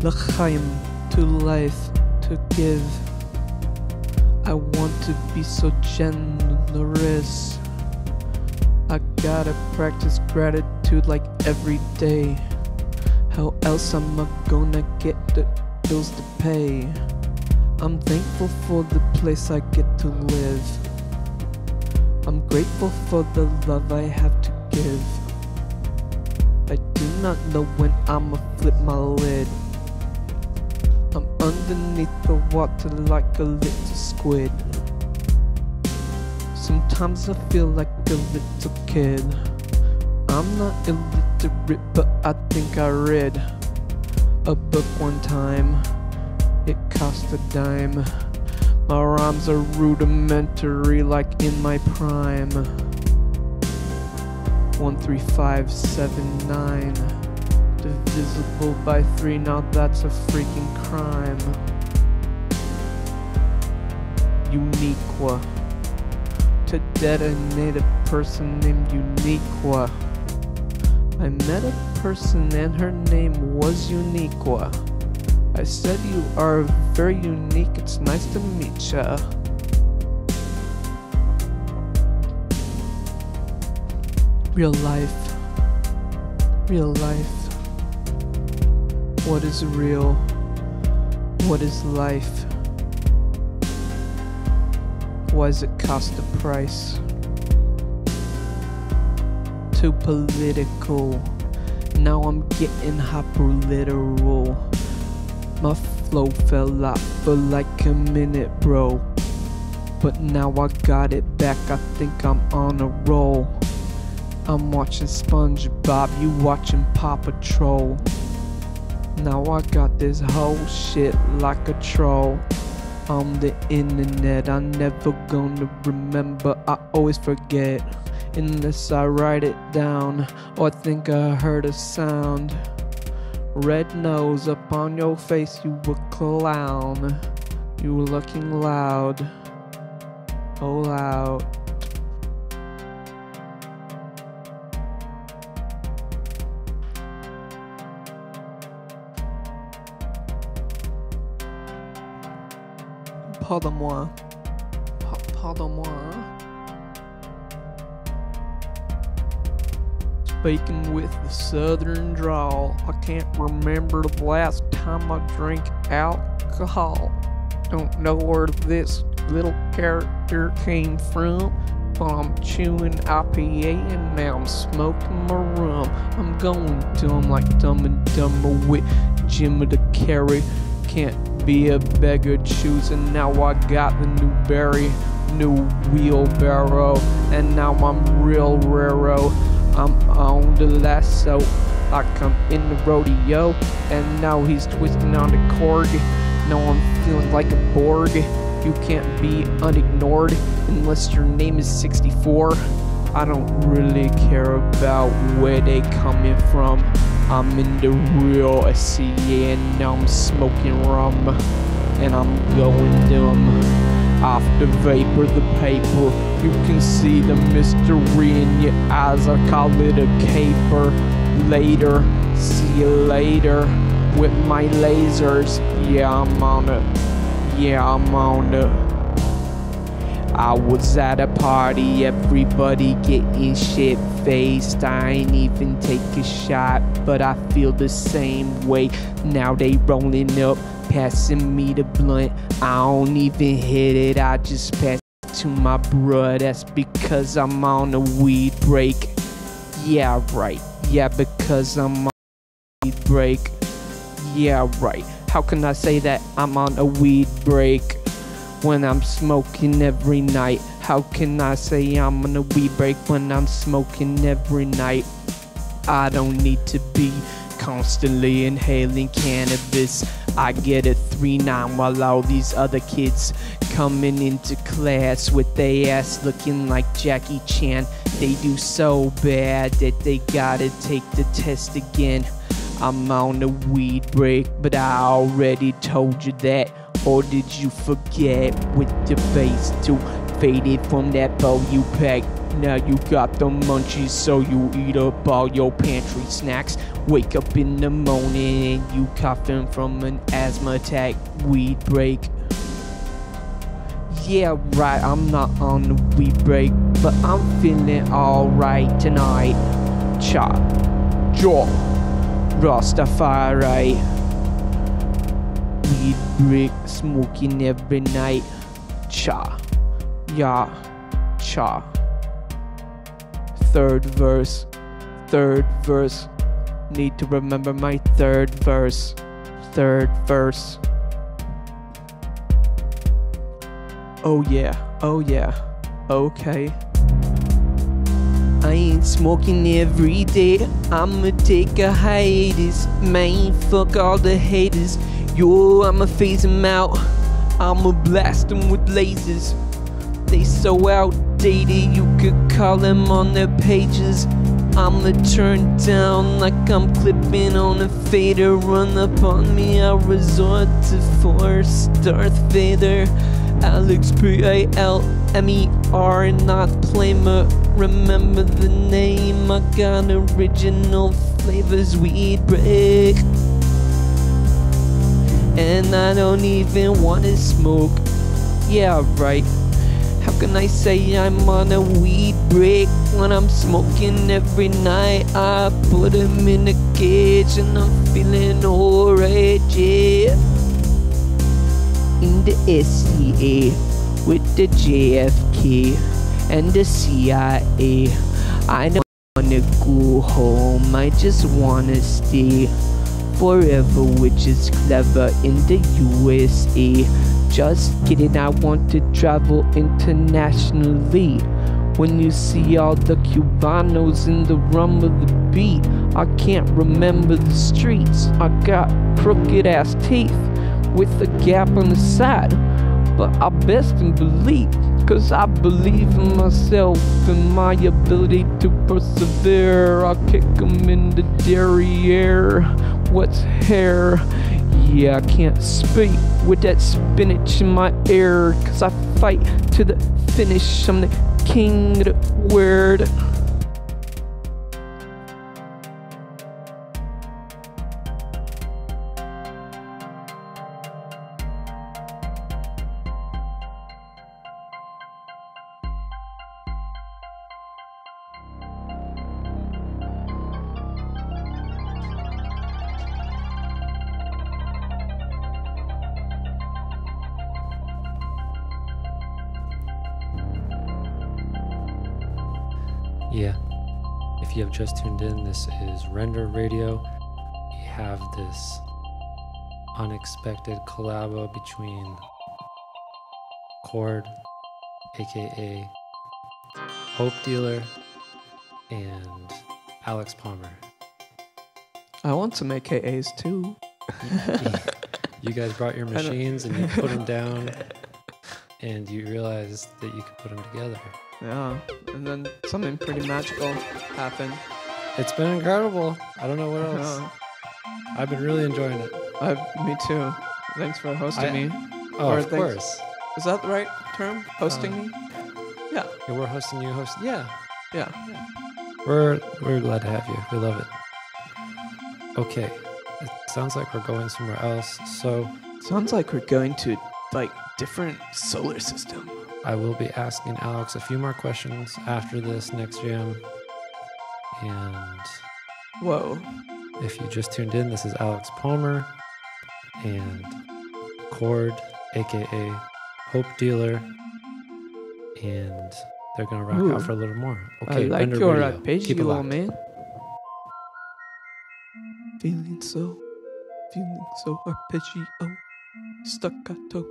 l'chaim, to life, to give. I want to be so generous. I gotta practice gratitude like every day. How else am I gonna get the bills to pay? I'm thankful for the place I get to live. I'm grateful for the love I have to give. I do not know when I'ma flip my lid. I'm underneath the water like a little squid. Sometimes I feel like a little kid. I'm not illiterate, but I think I read a book one time. It cost a dime. My rhymes are rudimentary like in my prime. 13579 divisible by 3, now that's a freaking crime. Uniqua. To detonate a person named Uniqua. I met a person and her name was Uniqua. I said, you are very unique, it's nice to meet ya. Real life. Real life. What is real? What is life? Why does it cost a price? Too political. Now I'm getting hyper literal. My flow fell out for like a minute, bro. But now I got it back, I think I'm on a roll. I'm watching SpongeBob, you watching Paw Patrol. Now I got this whole shit like a troll. On the internet, I'm never gonna remember, I always forget. Unless I write it down, or I think I heard a sound. Red nose up on your face, you a clown. You looking loud, oh loud. Pardon-moi. Pardon-moi. Speaking with the southern drawl, I can't remember the last time I drank alcohol. Don't know where this little character came from, but I'm chewing IPA and now I'm smoking my rum. I'm going dumb like Dumb and Dumber with Jim of the Carry. Can't be a beggar choosing, now I got the new berry, new wheelbarrow, and now I'm real raro. I'm on the lasso, like I'm in the rodeo, and now he's twisting on the cord. Now I'm feeling like a Borg. You can't be unignored unless your name is 64. I don't really care about where they coming from. I'm in the real SCA and now I'm smoking rum. And I'm going dumb. Off the vapor, the paper. You can see the mystery in your eyes. I call it a caper. Later, see you later. With my lasers. Yeah, I'm on it. Yeah, I'm on it. I was at a party, everybody getting shit faced. I ain't even take a shot, but I feel the same way. Now they rolling up, passing me the blunt. I don't even hit it, I just pass it to my bruh. That's because I'm on a weed break. Yeah, right. Yeah, because I'm on a weed break. Yeah, right. How can I say that I'm on a weed break when I'm smoking every night? How can I say I'm on a weed break when I'm smoking every night? I don't need to be constantly inhaling cannabis. I get a 3-9 while all these other kids coming into class with their ass looking like Jackie Chan. They do so bad that they gotta take the test again. I'm on a weed break, but I already told you that. Or did you forget with the bass too? Faded from that bow you packed. Now you got the munchies, so you eat up all your pantry snacks. Wake up in the morning and you coughing from an asthma attack. Weed break. Yeah, right, I'm not on the weed break, but I'm feeling alright tonight. Chop, jaw, Rastafari. Weed break, smoking every night. Cha, ya, cha. Third verse. Need to remember my third verse. Oh yeah, okay. I ain't smoking every day, I'ma take a hiatus. Man, fuck all the haters. Yo, I'ma phase them out, I'ma blast them with lasers. They so outdated, you could call them on their pages. I'ma turn down like I'm clipping on a fader. Run up on me, I'll resort to force Darth Vader. Alex Palmer, not Plamer. Remember the name, I got original flavors. Weed break. And I don't even wanna smoke. Yeah, right. How can I say I'm on a weed break when I'm smoking every night? I put him in a cage and I'm feeling alright, yeah. In the SCA with the JFK and the CIA. I don't wanna go home, I just wanna stay forever, which is clever in the USA. Just kidding, I want to travel internationally. When you see all the Cubanos in the rum of the beat, I can't remember the streets. I got crooked ass teeth with a gap on the side, but I best in believe, cause I believe in myself and my ability to persevere. I'll kick 'em in the derriere. What's hair? Yeah, I can't speak with that spinach in my ear, cause I fight to the finish. I'm the king of the word. Yeah, if you have just tuned in, this is Render Radio. We have this unexpected collabo between Cord, aka Hope Dealer, and Alex Palmer. I want some AKAs too. You guys brought your machines and you put them down, and you realized that you could put them together. Yeah, and then something pretty magical happened. It's been incredible. I don't know what else. Yeah. I've been really enjoying it. Me too. Thanks for hosting me. Oh, Or of course. Is that the right term? Hosting me? Yeah. Yeah, we're hosting you. Yeah. Yeah. We're glad to have you. We love it. Okay. It sounds like we're going somewhere else. So Sounds like we're going to different solar system. I will be asking Alex a few more questions after this next jam. And Whoa. if you just tuned in, this is Alex Palmer and Cord, aka Hope Dealer, and they're gonna rock out for a little more. Okay, I like Render your Radio. arpeggio, Keep it locked. man. Feeling so arpeggio, staccato,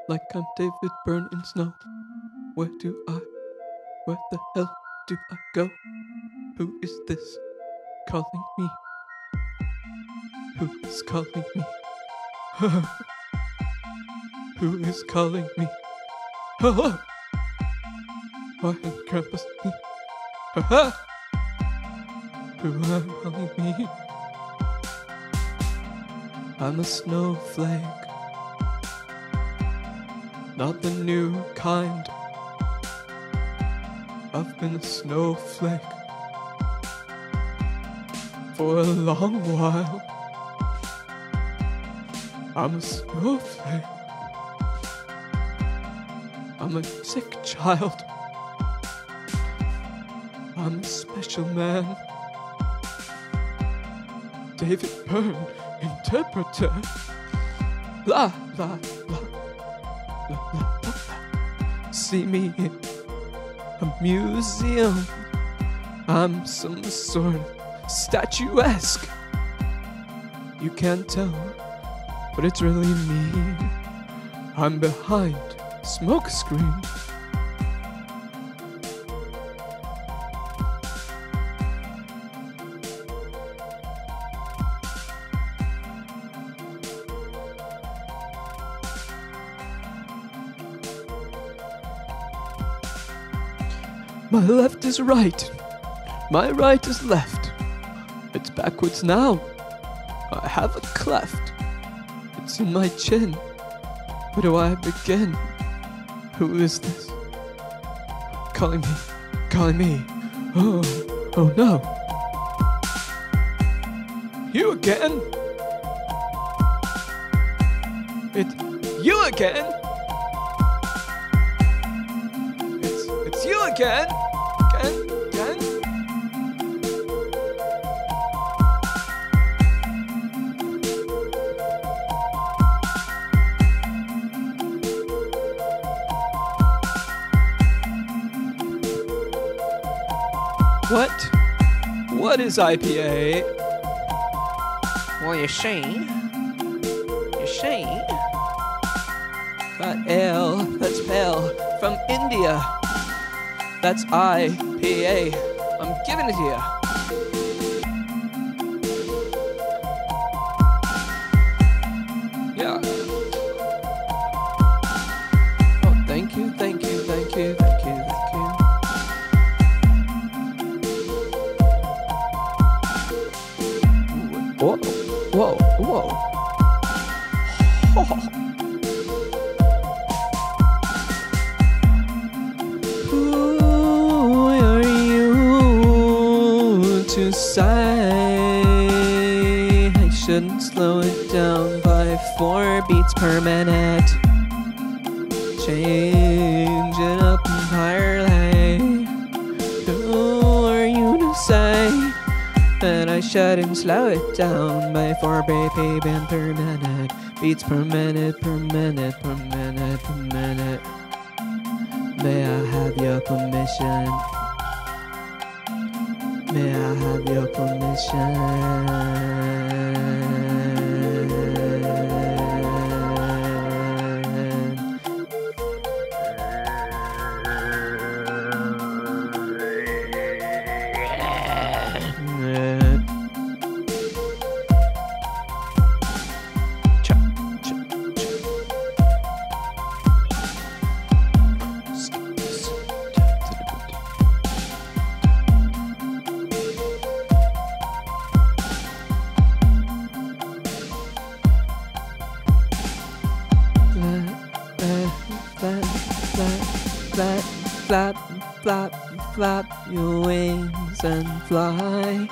like I'm David Byrne in Snow. Where the hell do I go? Who is this calling me? Who is calling me? Who is calling me? Hello? Why is Grandpa me? Who am calling me? I'm a snowflake, not the new kind. I've been a snowflake for a long while. I'm a snowflake. I'm a sick child. I'm a special man. David Byrne, interpreter. La la la la la la. See me in a museum. I'm some sort of statuesque. You can't tell, but it's really me. I'm behind a smoke screen. My left is right, my right is left. It's backwards now. I have a cleft. It's in my chin. Where do I begin? Who is this? Calling me. Oh no. You again? It's you again? It's you again? Again? What is IPA? Well, you see, That ale, that's pale, from India. That's IPA. I'm giving it to you. Yeah. Oh, thank you. Whoa. Who are you to say I shouldn't slow it down by 4 beats per minute? Change it up entirely. Who are you to say that I shouldn't slow it down by 4 BPM per minute? Beats per minute. May I have your permission? May I have your Flap your wings and fly.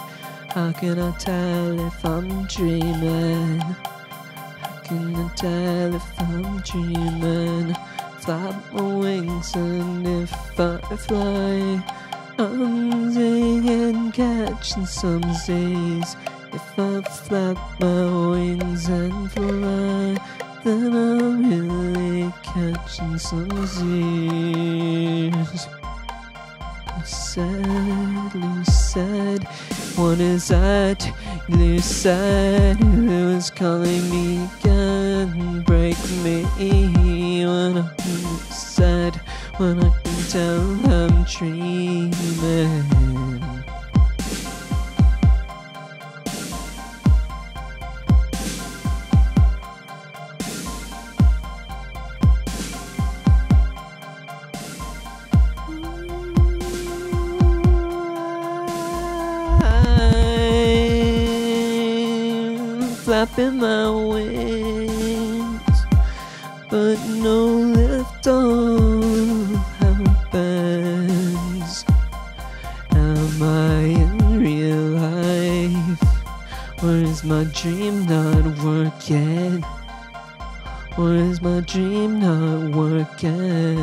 How can I tell if I'm dreaming? How can I tell if I'm dreaming? Flap my wings and if I fly, I'm singing, catching some Z's. If I flap my wings and fly, then I'm really catching some Z's. Lucid, what is that? Lucid, who is calling me again? Break me when I'm lucid, when I can tell I'm dreaming. Flapping my wings, but no lift off happens. Why is my dream not working? Why is my dream not working?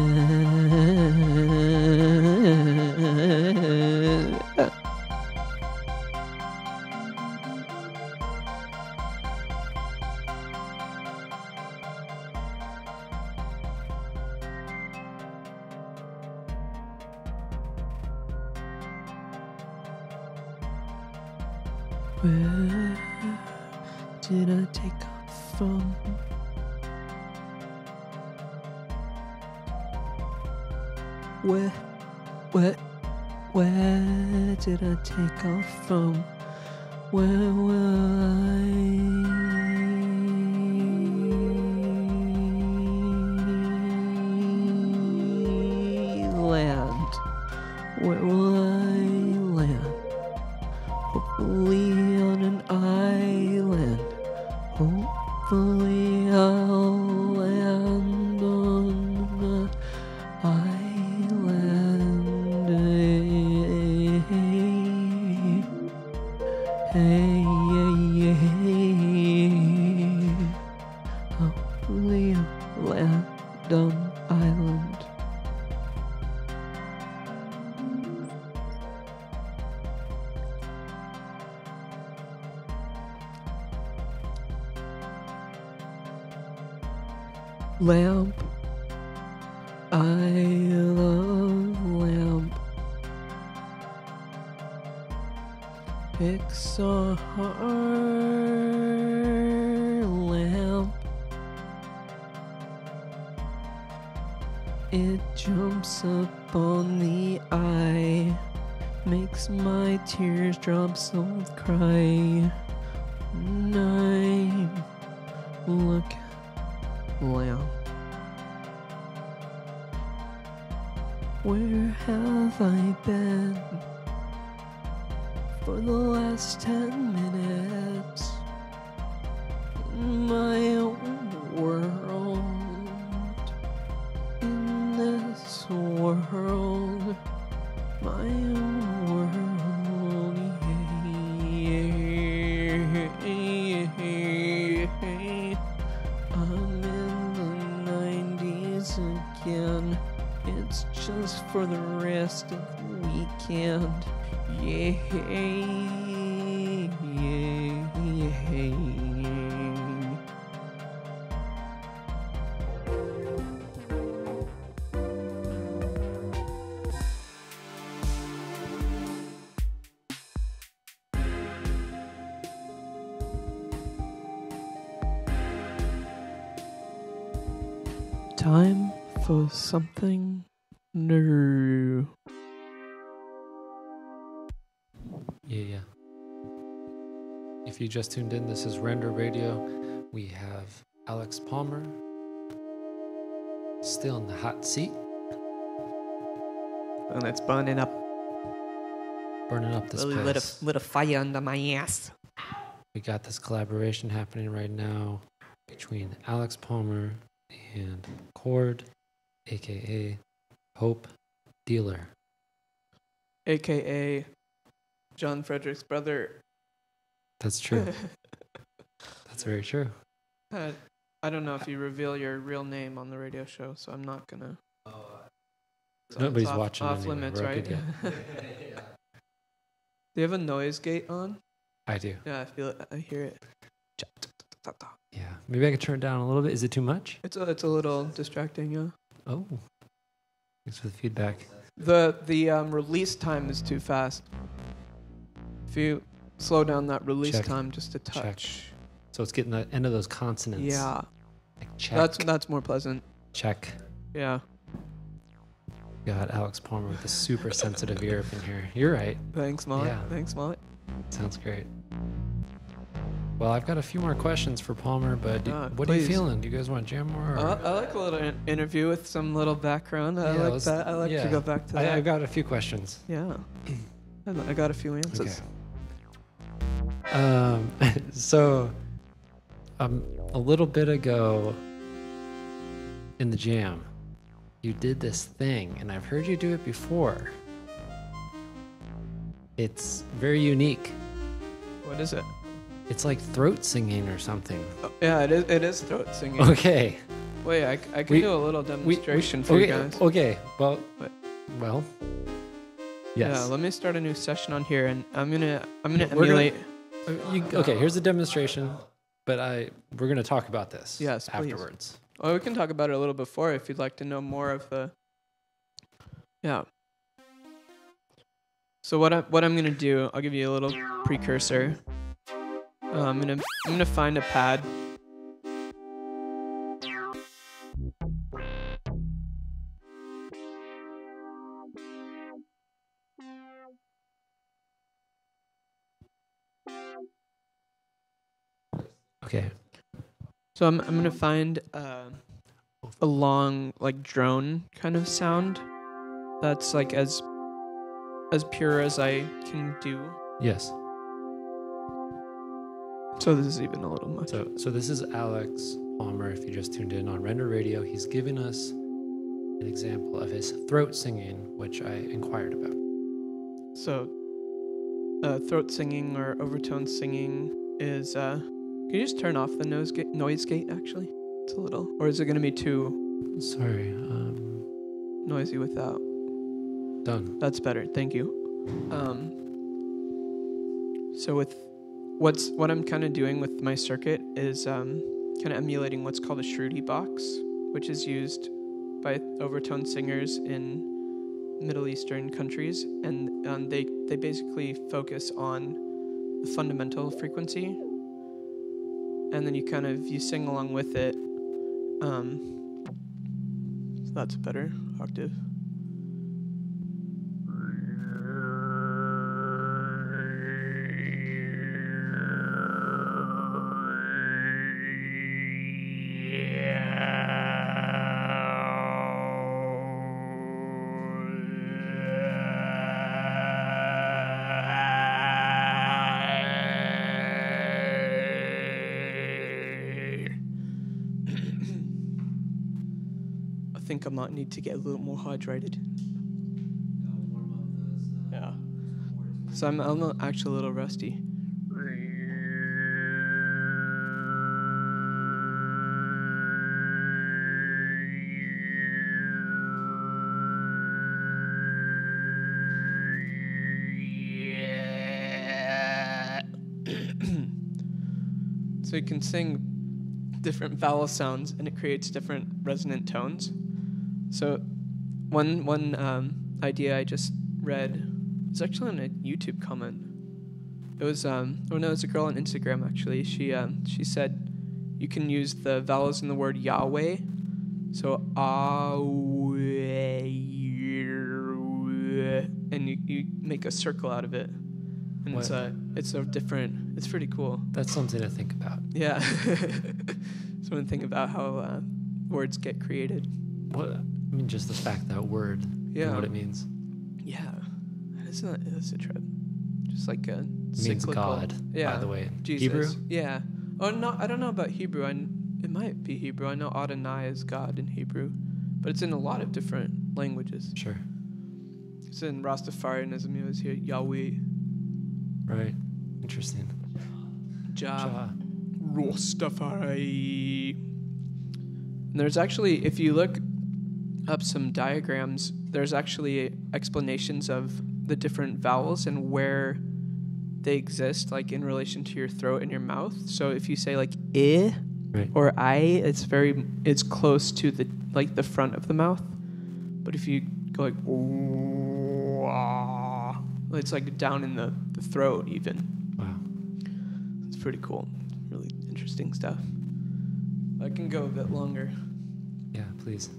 Where did I take off from? Where did I take off from? Where will I land? Where will I land? Hopefully on an island. Hopefully I'll land on an island. Hey, hey, hey. Hopefully I'll land on an island. Lamp, I love lamp. Pixar lamp. It jumps up on the eye, makes my teardrops all cry. And I look lamp. Where have I been for the last 10 minutes? In my own world, in this world, my own world, yeah. I'm in the 90s again. It's just for the rest of the weekend. Yeah, yeah. Time for something new. Yeah. If you just tuned in, this is Render Radio. We have Alex Palmer still in the hot seat. And it's burning up. Burning up this Really place. lit a fire under my ass. We got this collaboration happening right now between Alex Palmer and Cord, aka Hope Dealer. AKA John Frederick's brother. That's true. That's very true. I don't know if you reveal your real name on the radio show, so I'm not gonna. So Nobody's it's watching off anyway. limits, We're right? good, Do you have a noise gate on? I do. Yeah, I feel it. I hear it. Yeah. Maybe I could turn it down a little bit. Is it too much? It's a little distracting, yeah. Oh. Thanks for the feedback. The release time is too fast. If you slow down that release Check. time just a touch. So it's getting the end of those consonants. Yeah. Like check. That's more pleasant. Check. Yeah. Got Alex Palmer with a super sensitive ear up in here. You're right. Thanks, Molly. Yeah. Thanks, Molly. Sounds great. Well, I've got a few more questions for Palmer, but what are please. you feeling? Do you guys want to jam more? Or? I like a little interview with some little background. I like that. I like to go back to that. I got a few questions. Yeah. I got a few answers. Okay. So, a little bit ago in the jam, you did this thing, and I've heard you do it before. It's very unique. What is it? It's like throat singing or something. Oh, yeah, it is throat singing. Okay. Wait, I can do a little demonstration for you guys. Okay. Well. What? Well. Yes. Yeah, let me start a new session on here, and I'm gonna We're emulate. Okay. Here's the demonstration, but we're gonna talk about this. Yes, please. afterwards. Well, we can talk about it a little before if you'd like to know more of the. Yeah. So what I'm gonna do, I'll give you a little precursor. I'm gonna find a pad. Okay. So I'm gonna find a long like drone kind of sound that's like as pure as I can do. Yes. So this is even a little much. So this is Alex Palmer. If you just tuned in on Render Radio, he's giving us an example of his throat singing, which I inquired about. So throat singing or overtone singing is can you just turn off the noise gate actually? It's a little, or is it going to be too Sorry. noisy without? Done. That's better. Thank you. So with what I'm kind of doing with my circuit is kind of emulating what's called a Shruti box, which is used by overtone singers in Middle Eastern countries, and they basically focus on the fundamental frequency, and then you sing along with it. So that's a better octave. I think I might need to get a little more hydrated. Yeah. So I'm actually a little rusty. So you can sing different vowel sounds, and it creates different resonant tones. So one idea I just read was actually on a YouTube comment. It was it was a girl on Instagram actually. She said you can use the vowels in the word Yahweh. So and you make a circle out of it. And What? it's pretty cool. That's something to think about. Yeah. So when think about how words get created. What? I mean, just the fact that word. Yeah. And what it means. Yeah. That's a trip. Just like a It means cyclical. God. Yeah. By the way. Jesus. Hebrew. Yeah. Oh no, I don't know about Hebrew. It might be Hebrew. I know Adonai is God in Hebrew, but it's in a lot of different languages. Sure. It's in Rastafarianism. It was here Yahweh. Right. Interesting. Jah. Rastafari. And there's actually, if you look up some diagrams, there's actually explanations of the different vowels and where they exist, like in relation to your throat and your mouth. So if you say like I Right. or I, it's close to the front of the mouth. But if you go like it's like down in the throat even. Wow. It's pretty cool. Really interesting stuff. I can go a bit longer. Yeah, please.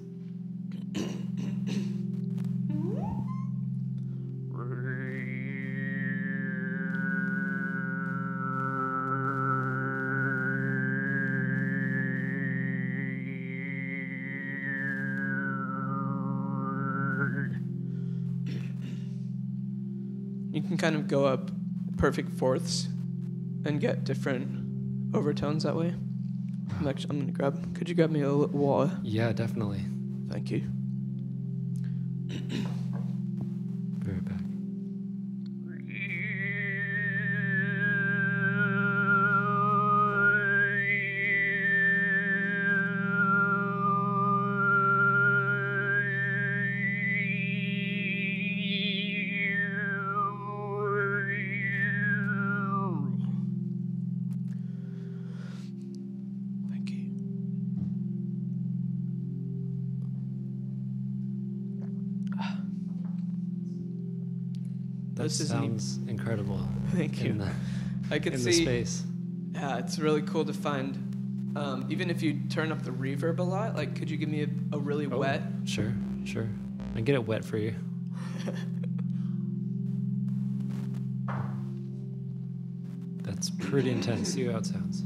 You can kind of go up perfect fourths and get different overtones that way. I'm gonna grab. Could you grab me a little water? Yeah, definitely. Thank you. Be right back. This is sounds incredible. Thank you. I could in see. the space. Yeah, it's really cool to find. Even if you turn up the reverb a lot, like, could you give me a really wet? Sure. I get it wet for you. That's pretty intense. See how it sounds.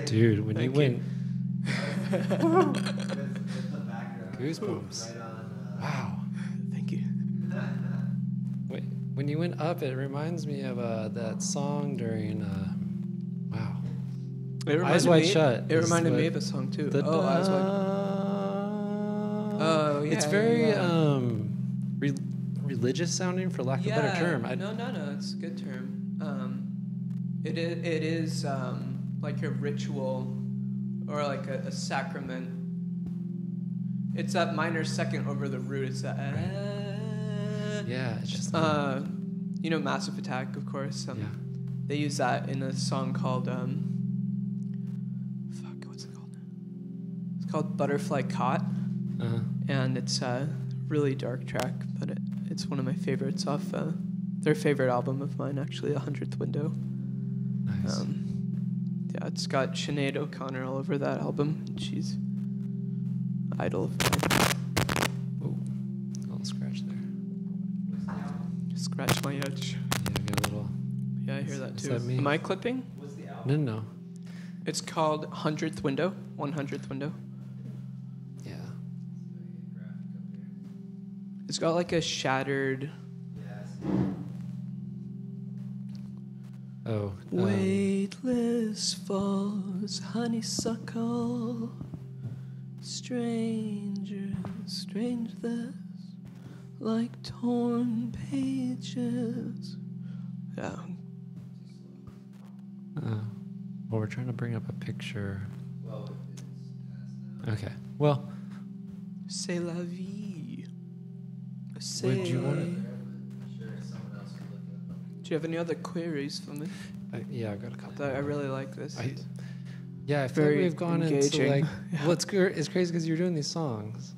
Dude, when you went goosebumps. Wow. Thank you. Wait, when you went up, it reminds me of that song during wow. Eyes Wide Shut. It reminded me of a song too. Eyes Wide. Oh yeah. It's very religious sounding, for lack of a better term. No, it's a good term. It is like a ritual or like a sacrament. It's that minor second over the root. It's that. Yeah, it's just. You know, Massive Attack, of course. Yeah. They use that in a song called what's it called? It's called Butterfly Caught, and it's a really dark track, but it's one of my favorites off their favorite album of mine, actually, 100th Window. Nice. Yeah, it's got Sinead O'Connor all over that album. She's idol of mine. Oh, a little scratch there. Scratch my edge. Yeah, I got a little. Yeah, I hear that Is too. that me? Am I clipping? No. It's called 100th Window. 100th Window. Yeah. It's got like a shattered. Oh. Weightless falls, honeysuckle, strangers, strangeness, like torn pages. Yeah. Well, we're trying to bring up a picture. Okay. Well. C'est la vie. Would you want to? Do you have any other queries for me? Yeah, I've got a couple. I really like this. I feel like Very we've gone engaging. into like. Yeah. Well, it's crazy because you're doing these songs,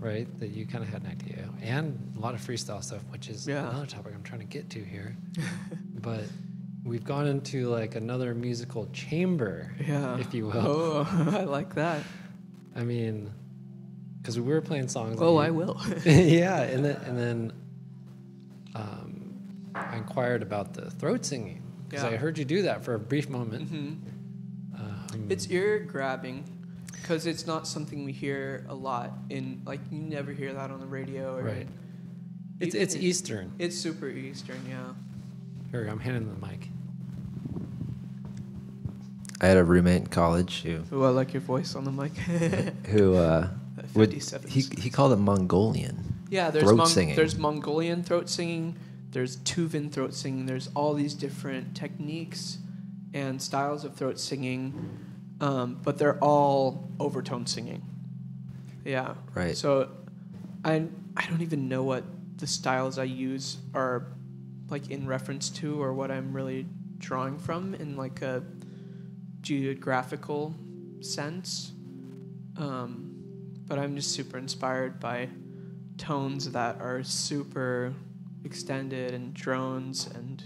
right? That you kind of had an idea, and a lot of freestyle stuff, which is another topic I'm trying to get to here. But we've gone into like another musical chamber, if you will. Oh, I like that. I mean, because we were playing songs. Oh, I will. Yeah, and then I inquired about the throat singing because I heard you do that for a brief moment. Mm-hmm. It's ear grabbing because it's not something we hear a lot in, like, you never hear that on the radio. Or right. It's Eastern. It's super Eastern, yeah. Here, I'm handing the mic. I had a roommate in college who Oh, I like your voice on the mic. he called it Mongolian. Yeah, throat singing. There's Mongolian throat singing. There's Tuvan throat singing. There's all these different techniques and styles of throat singing, but they're all overtone singing. Yeah. Right. So I don't even know what the styles I use are like in reference to, or what I'm really drawing from in like a geographical sense. But I'm just super inspired by tones that are super extended and drones and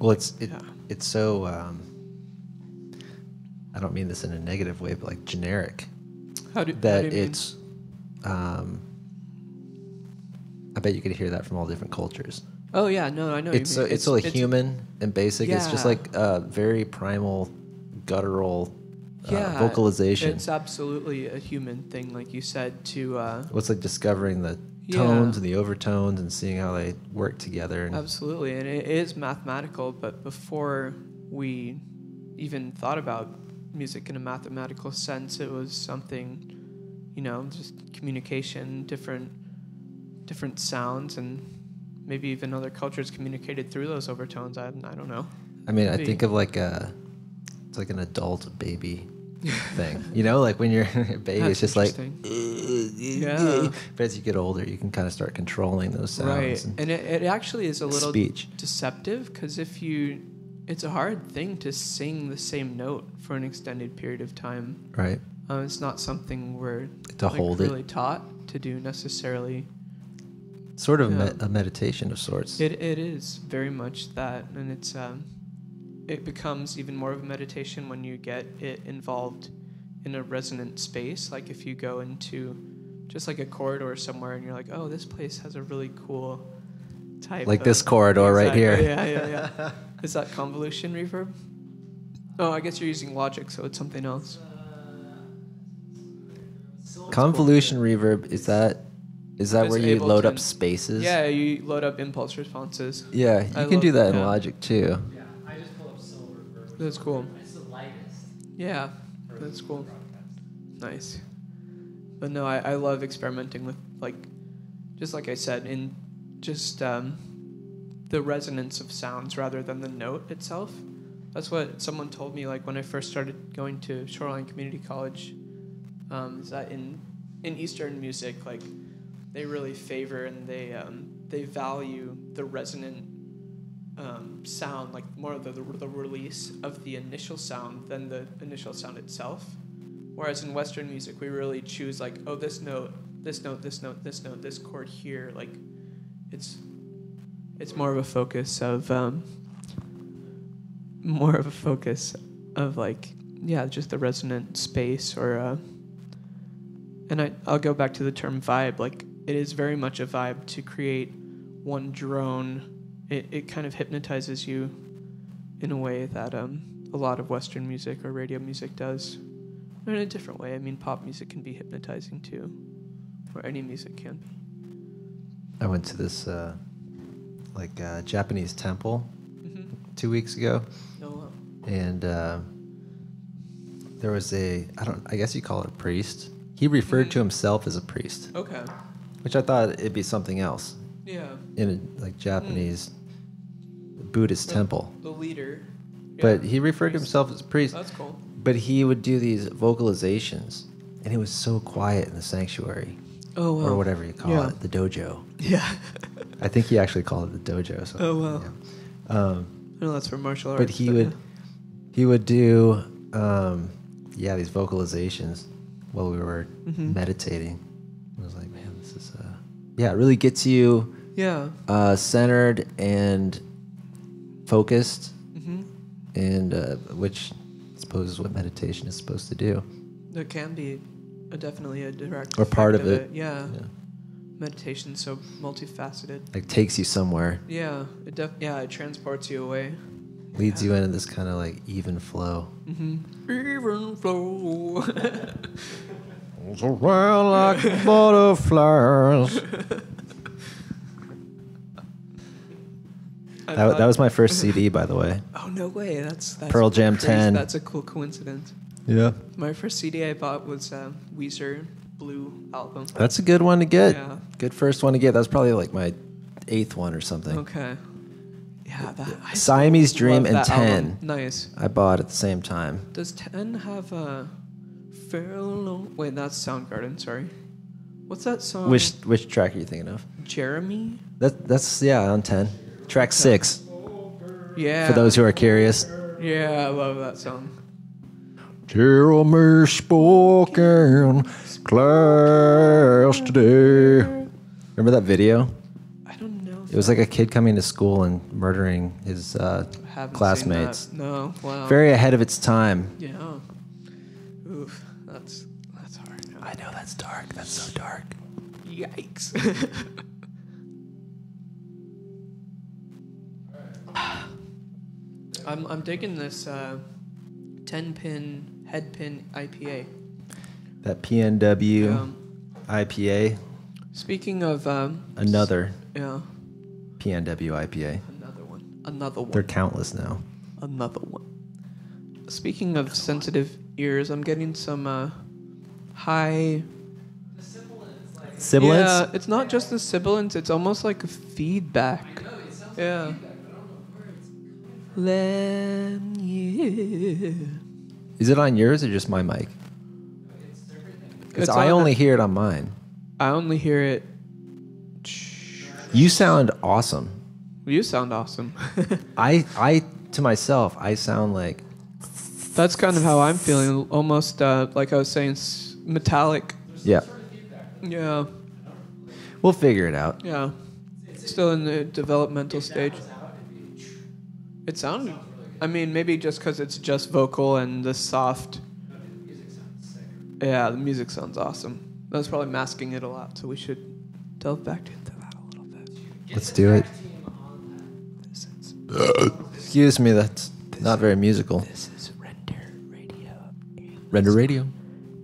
it's so I don't mean this in a negative way, but like generic. How do you it's I bet you could hear that from all different cultures. Oh yeah, no, I know. It's so like human and basic. It's just like very primal, guttural vocalization. It's absolutely a human thing, like you said. To what's like discovering the tones and the overtones and seeing how they work together. And absolutely, and it is mathematical, but before we even thought about music in a mathematical sense, it was something, just communication, different sounds, and maybe even other cultures communicated through those overtones. I don't know. I mean, I think of it's like an adult baby thing, like when you're a baby, it's just like, yeah. But as you get older, you can kind of start controlling those sounds. Right, and it actually is a little speech. Deceptive, because it's a hard thing to sing the same note for an extended period of time. Right. It's not something we're really taught to do necessarily. Sort of a meditation of sorts. It is very much that, and it becomes even more of a meditation when you get it involved in a resonant space. Like if you go into just like a corridor somewhere and you're like, oh, this place has a really cool type. Like this corridor right here. Yeah. Is that convolution reverb? Oh, I guess you're using Logic, so it's something else. Convolution reverb, is that where you load up spaces? Yeah, you load up impulse responses. Yeah, you can do that in Logic too. Yeah, I just pull up silver reverb. That's cool. It's the lightest. Yeah, that's cool. Nice. But no, I love experimenting with, just like I said, in just the resonance of sounds rather than the note itself. That's what someone told me, when I first started going to Shoreline Community College, is that in Eastern music, they really favor and they value the resonant sound, more of the release of the initial sound than the initial sound itself. Whereas in Western music, we really choose this note, this note, this note, this note, this chord here. It's more of a focus of just the resonant space, or and I'll go back to the term vibe. It is very much a vibe to create one drone. It kind of hypnotizes you in a way that a lot of Western music or radio music does. Or in a different way. I mean, pop music can be hypnotizing too, or any music can be. I went to this Japanese temple 2 weeks ago. Oh, wow. And there was I guess you call it a priest. He referred to himself as a priest. Okay. Which I thought it'd be something else. Yeah. In a Japanese Buddhist temple. The leader. Yeah. But he referred to himself as a priest. That's cool. But he would do these vocalizations, and it was so quiet in the sanctuary. Oh, wow. Or whatever you call it, the dojo. Yeah. I think he actually called it the dojo. So, oh, wow. Yeah. I know that's for martial arts. But he would do these vocalizations while we were meditating. I was like, man, this is it really gets you centered and focused, and which I suppose is what meditation is supposed to do. There can be definitely a direct or part of it. Yeah. Meditation's so multifaceted. Takes you somewhere. Yeah, it transports you away. Leads you into this kind of even flow. Even flow. It's around like butterflies. That was my first CD, by the way. Oh, no way. That's Pearl Jam crazy. 10. That's a cool coincidence. Yeah. My first CD I bought was Weezer Blue album. That's a good one to get. Yeah. Good first one to get. That was probably my 8th one or something. Okay. Yeah. Siamese Dream and 10. Album. Nice. I bought at the same time. Does 10 have a Fairlow? Wait, that's Soundgarden. Sorry. What's that song? Which track are you thinking of? Jeremy? That's on 10. Track 6. Yeah. For those who are curious. Yeah, I love that song. Jeremy spoke in class today. Remember that video? I don't know. It was a kid coming to school and murdering his classmates. No, wow. Very ahead of its time. Yeah. Oof, that's hard. I know, that's dark. That's so dark. Yikes. I'm digging this 10-pin head pin IPA. That PNW IPA. Speaking of Another yeah, PNW IPA. another one. They're countless now. Another one. Speaking of sensitive ears, I'm getting some high. Sibilance? Yeah, it's not just the sibilance. It's almost like a feedback. Yeah. Is it on yours or just my mic? Because I only hear it on mine. I only hear it. You sound awesome. You sound awesome. I to myself, I sound like. That's kind of how I'm feeling. Almost like I was saying, metallic. Yeah. Yeah. We'll figure it out. Yeah. Still in the developmental stage. It sounded. I mean, maybe just because it's just vocal and the soft. Yeah, the music sounds awesome. That's probably masking it a lot, so we should delve back into that a little bit. Let's do it. Excuse me, that's not very musical. This is Render Radio. Render Radio.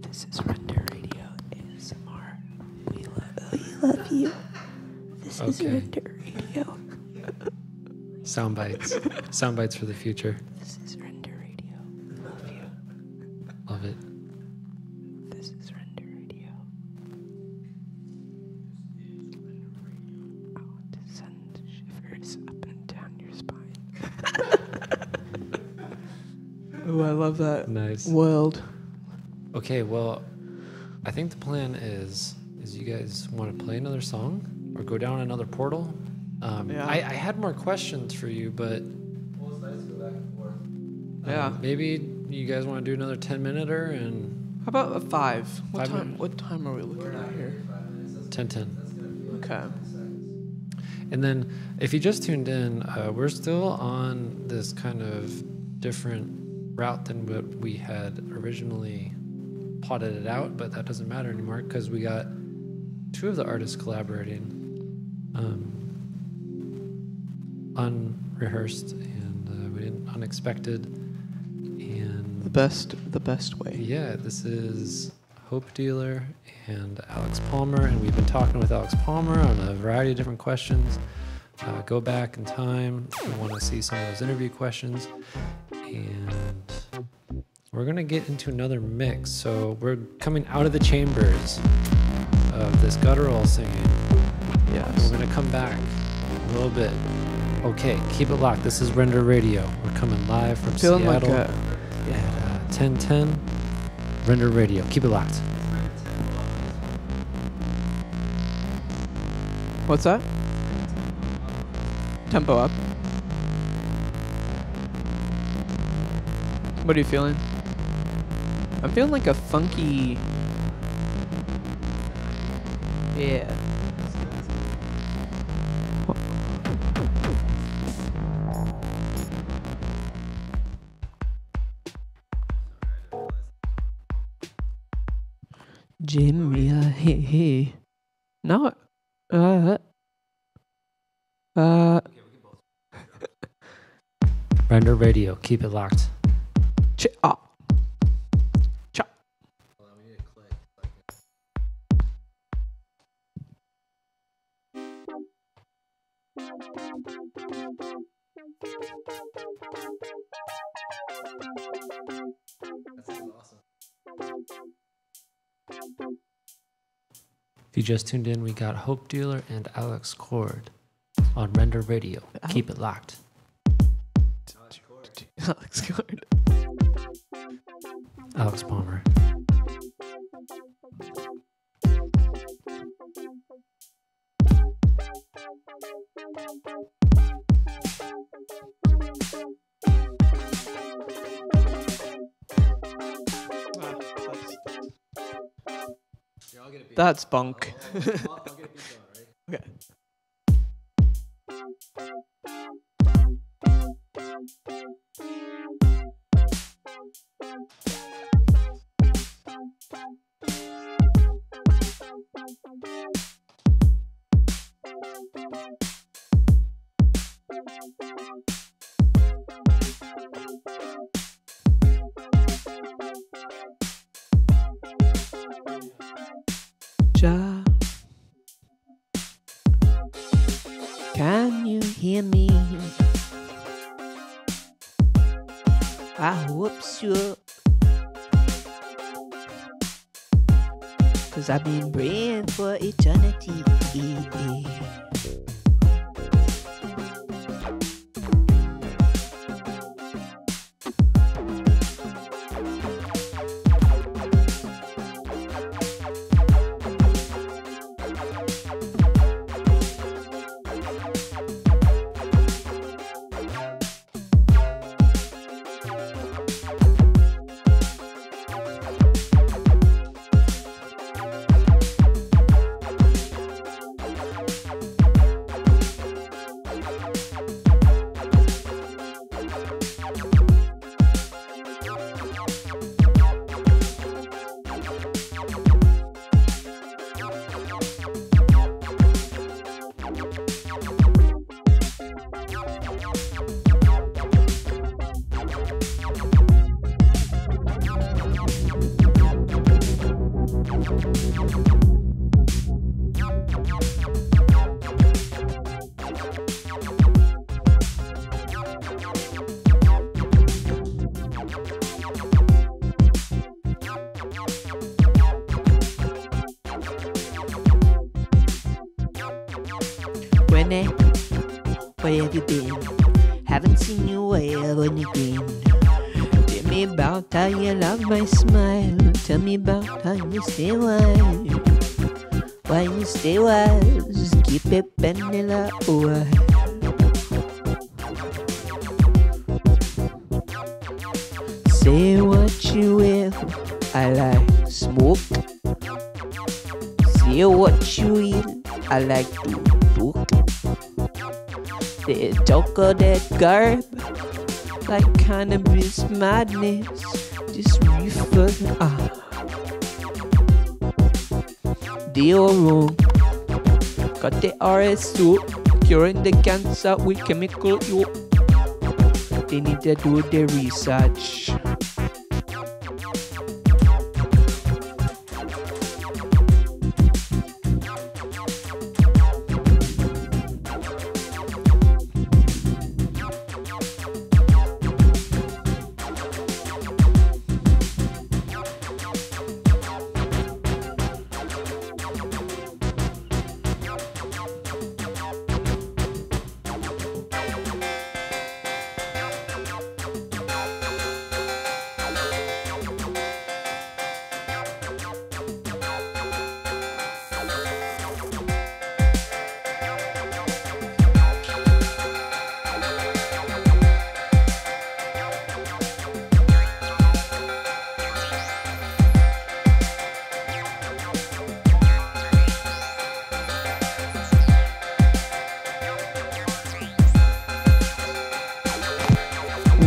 This is Render Radio ASMR. We love you. This is Okay. Render Radio. Sound bites. Sound bites for the future. This is Render Radio. Love you. Love it. This is Render Radio. I want to send shivers up and down your spine. Oh, I love that. Nice. World. Okay, well, I think the plan is you guys want to play another song or go down another portal. Yeah. I had more questions for you, but Yeah. maybe you guys want to do another 10-minute-er and How about a 5? 5 minutes. What time are we looking at here? 10-10. Okay. And then if you just tuned in, we're still on this kind of different route than what we had originally plotted it out, but that doesn't matter anymore because we got 2 of the artists collaborating, unrehearsed and we didn't unexpected, and The best way. yeah, this is Hope Dealer and Alex Palmer, and we've been talking with Alex Palmer on a variety of different questions. Go back in time if you want to see some of those interview questions, and we're gonna get into another mix. So we're coming out of the chambers of this guttural singing. And Yes. we're gonna come back a little bit. Okay, keep it locked. This is Render Radio. We're coming live from Feeling Seattle like at 10:10. Render Radio. Keep it locked. What's that? Tempo up. What are you feeling? I'm feeling like a funky. Yeah. Jimmy, hey. No. Render Radio. Keep it locked. Cha. If you just tuned in, we got Hope Dealer and Alex Cord on Render Radio. Keep it locked. Alex Cord. Alex Palmer. That's bunk. Okay. shook. 'Cause I've been praying for eternity. Renee, where have you been? Haven't seen you where when you been. Tell me about how you love my smile. Tell me about how you stay wise. Why you stay wise? Keep it vanilla away. Say what you will, I like smoke. Say what you will, I like to book. They talk of that garb like cannabis madness. Just reefer, they are wrong. Got the RSO curing the cancer with chemical yo. They need to do their research.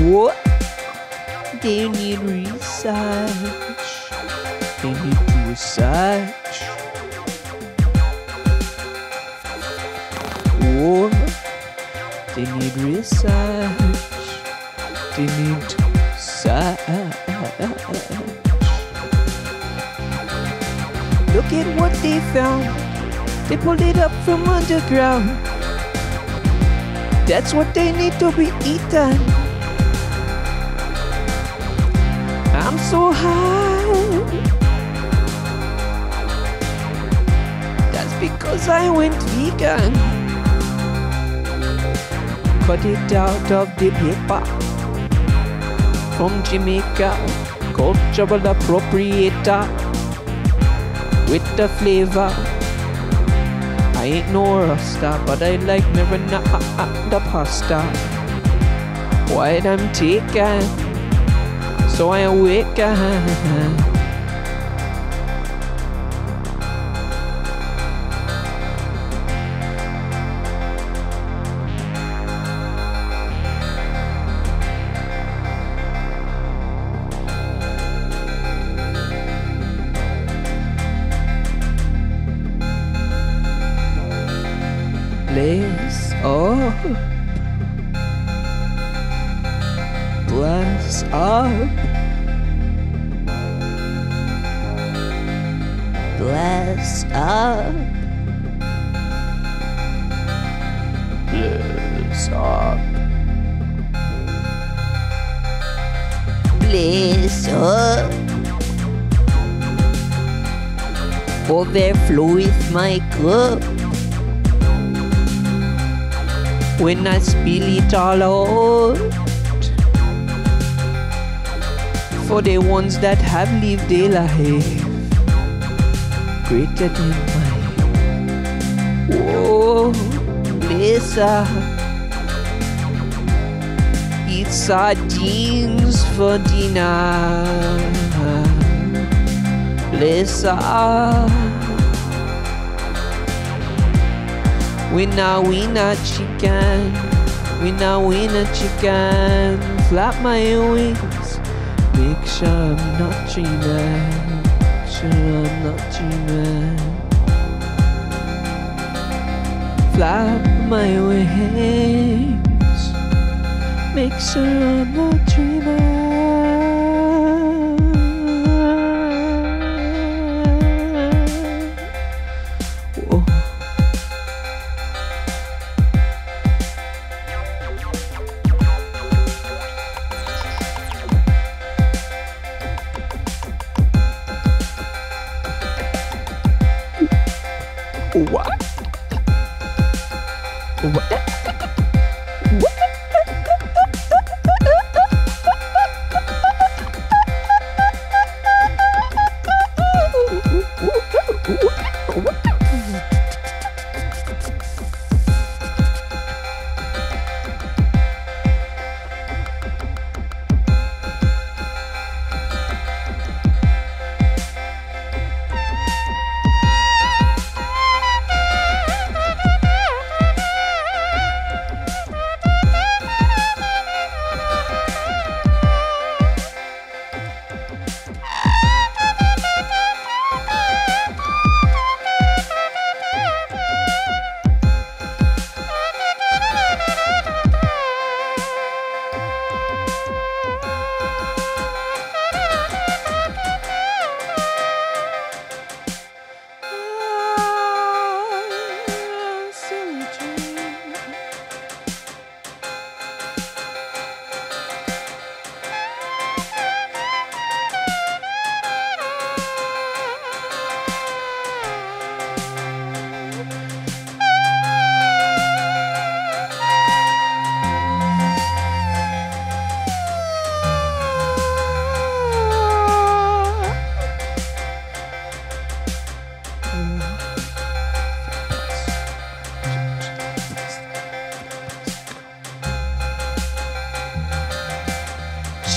What? They need research. They need to research. What? They need research. They need research. Look at what they found. They pulled it up from underground. That's what they need to be eaten. I'm so high. That's because I went vegan. Cut it out of the paper. From Jamaica, cultural appropriator. With the flavor. I ain't no rasta, but I like the pasta. White I'm taken. So I awaken. Blaze up. Bless up. Bless up. Bless up. Lisa, overfloweth my cup. When I spill it all out for the ones that have lived a life greater than mine. Oh, Lisa, eat sardines for dinner. Lisa, winner chicken, winner chicken, flap my wings, make sure I'm not dreaming, make sure I'm not dreaming, flap my wings, make sure I'm not dreaming. What?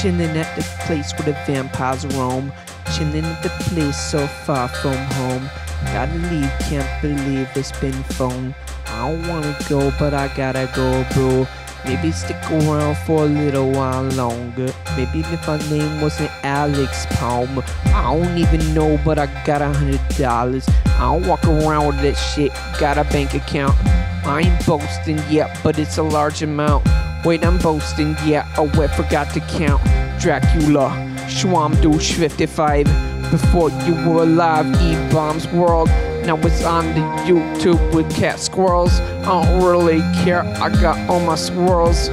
Chilling at the place where the vampires roam, chilling at the place so far from home. Gotta leave, can't believe it's been phone. I don't wanna go, but I gotta go, bro. Maybe stick around for a little while longer. Maybe if my name wasn't Alex Palmer. I don't even know, but I got $100. I don't walk around with that shit, got a bank account. I ain't boasting yet, but it's a large amount. Wait, I'm boasting, yeah, oh, I forgot to count. Dracula, Schwamdouche 55. Before you were alive, E-Bombs World. Now it's on the YouTube with cat squirrels. I don't really care, I got all my swirls.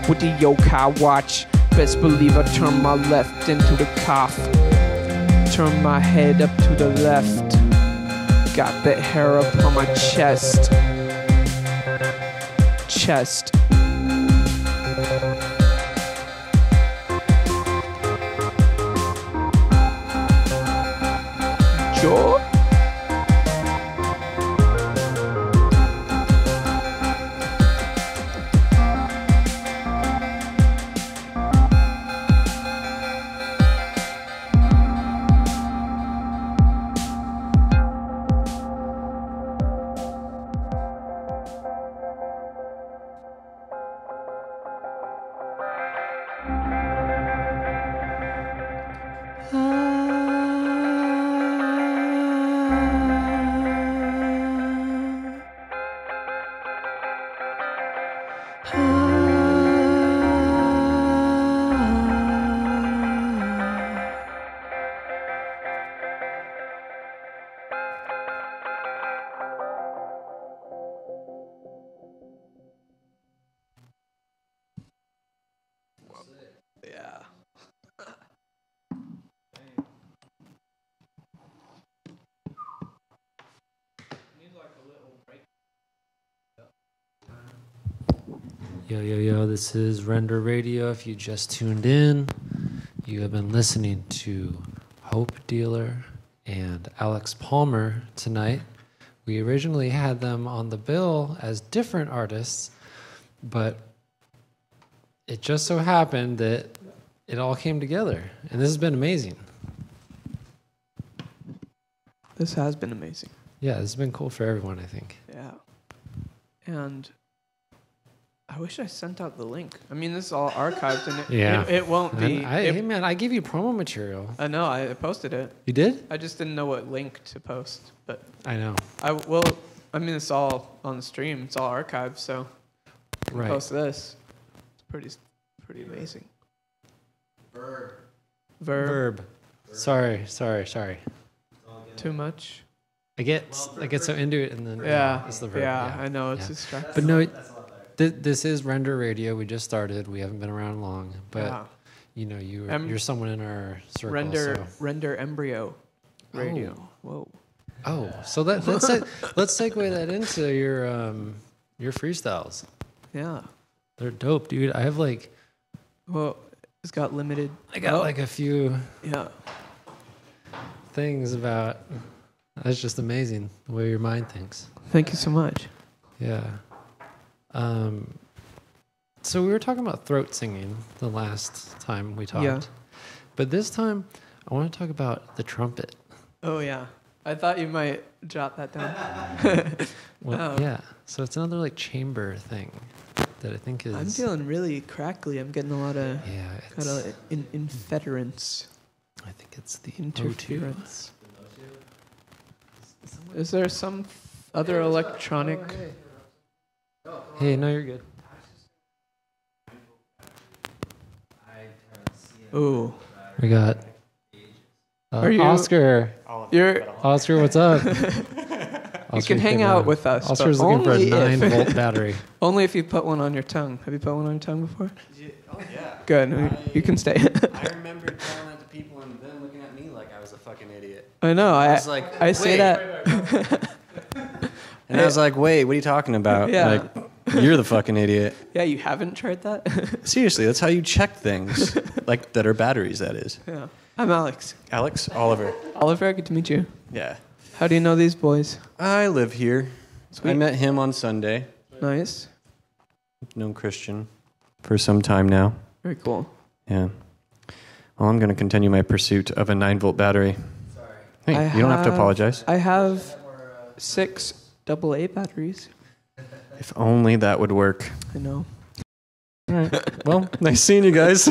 With the yokai watch, best believe I turn my left into the cough. Turn my head up to the left. Got that hair up on my chest. Chest. Joe? Yo, this is Render Radio. If you just tuned in, you have been listening to Hope Dealer and Alex Palmer tonight. We originally had them on the bill as different artists, but it just so happened that it all came together, and this has been amazing. This has been amazing. Yeah, this has been cool for everyone, I think. Yeah. And I wish I sent out the link. I mean, this is all archived, and it won't be. Hey, man, I gave you promo material. I know, I posted it. You did? I just didn't know what link to post. But I know. I mean, it's all on the stream. It's all archived, so right. Post this. It's pretty amazing. Verb. Sorry. Too much. I get so into it, and then it's the verb. Yeah, I know it's distracting. But no, this is Render Radio. We just started. We haven't been around long, but you're someone in our circle. Render Embryo Radio. Whoa. Oh, so let's segue that into your freestyles. Yeah, they're dope, dude. I have it's got limited. I got a few things about. That's just amazing the way your mind thinks. Thank you so much. Yeah. So we were talking about throat singing the last time we talked. Yeah. But this time I want to talk about the trumpet. Oh yeah. I thought you might jot that down. Yeah. So it's another chamber thing that I think is. I'm feeling really crackly. I'm getting a lot of interference. I think it's the interference. Is there some other electronic? Hey, no, you're good. Ooh. We got Oscar. Oscar, what's up? You can hang out with us. Oscar's looking for a 9-volt battery. Only if you put one on your tongue. Have you put one on your tongue before? Oh, yeah. Good. You can stay. I remember telling that to people and them looking at me like I was a fucking idiot. I know. I was like, I say that. And I was like, wait, what are you talking about? Yeah. You're the fucking idiot. Yeah, you haven't tried that? Seriously, that's how you check things. That are batteries, that is. Yeah. I'm Alex. Alex? Oliver. Oliver, good to meet you. Yeah. How do you know these boys? I live here. Sweet. I met him on Sunday. Nice. I've known Christian for some time now. Very cool. Yeah. Well, I'm going to continue my pursuit of a 9-volt battery. Sorry. Hey, you don't have to apologize. I have 6 AA batteries. If only that would work. I know. All right. Well, nice seeing you guys.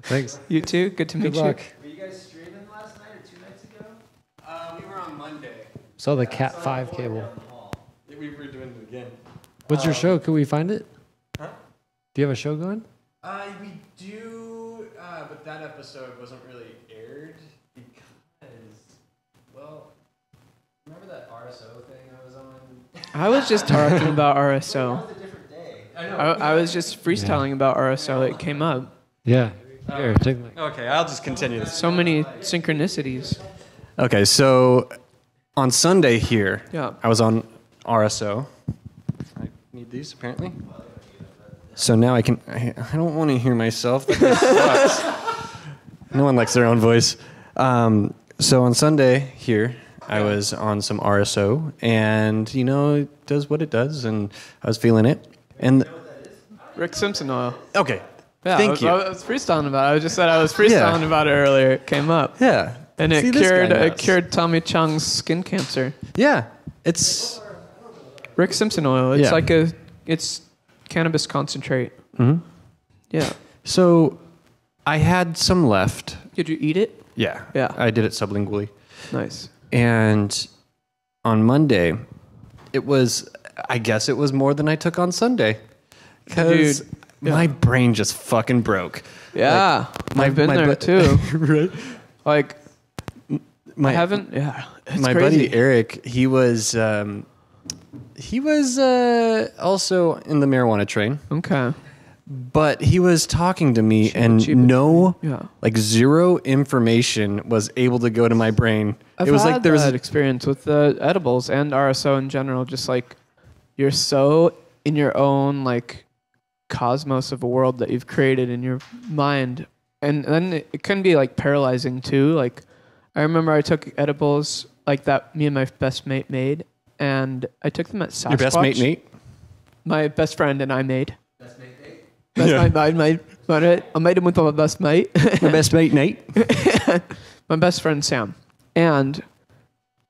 Thanks. You too. Good to meet luck. you. Were you guys streaming last night or 2 nights ago? We were on Monday. Saw the Cat 5 cable. Yeah, we were doing it again. What's your show? Could we find it? Huh? Do you have a show going? We do, but that episode wasn't really aired because, well, remember that RSO thing I was on? I was just talking about RSO. It was a different day. I was just freestyling about RSO. It came up. Yeah. Here, take my. Okay, I'll just continue this. So many synchronicities. Okay, so on Sunday here, Yeah. I was on RSO. I need these, apparently. So now I don't want to hear myself. That sucks. No one likes their own voice. So on Sunday here, I was on some RSO, and, it does what it does, and I was feeling it. And Rick Simpson oil. okay, Yeah, thank you. I was freestyling about it. I just said I was freestyling about it earlier. It came up. Yeah. And See, this guy it knows. cured Tommy Chong's skin cancer. Yeah, it's... Rick Simpson oil. It's Yeah. it's cannabis concentrate. Mm-hmm. Yeah. So I had some left. Did you eat it? Yeah. Yeah. I did it sublingually. Nice. And on Monday, I guess it was more than I took on Sunday. Because Dude, my brain just fucking broke. Yeah. I've been there too. Right? Like, My, I haven't. Yeah. It's my crazy. buddy Eric, he was also in the marijuana train. Okay. But he was talking to me, and zero information was able to go to my brain. I've it was had like there was that experience with the edibles and RSO in general. Just like you're so in your own like cosmos of a world that you've created in your mind. And then it can be like paralyzing too. Like I remember I took edibles like that me and my best mate made, and I took them at Sasquatch. Your best mate Nate? My best friend and I made. Best mate Nate? I made him with my best mate. Your best mate Nate? My best friend Sam. And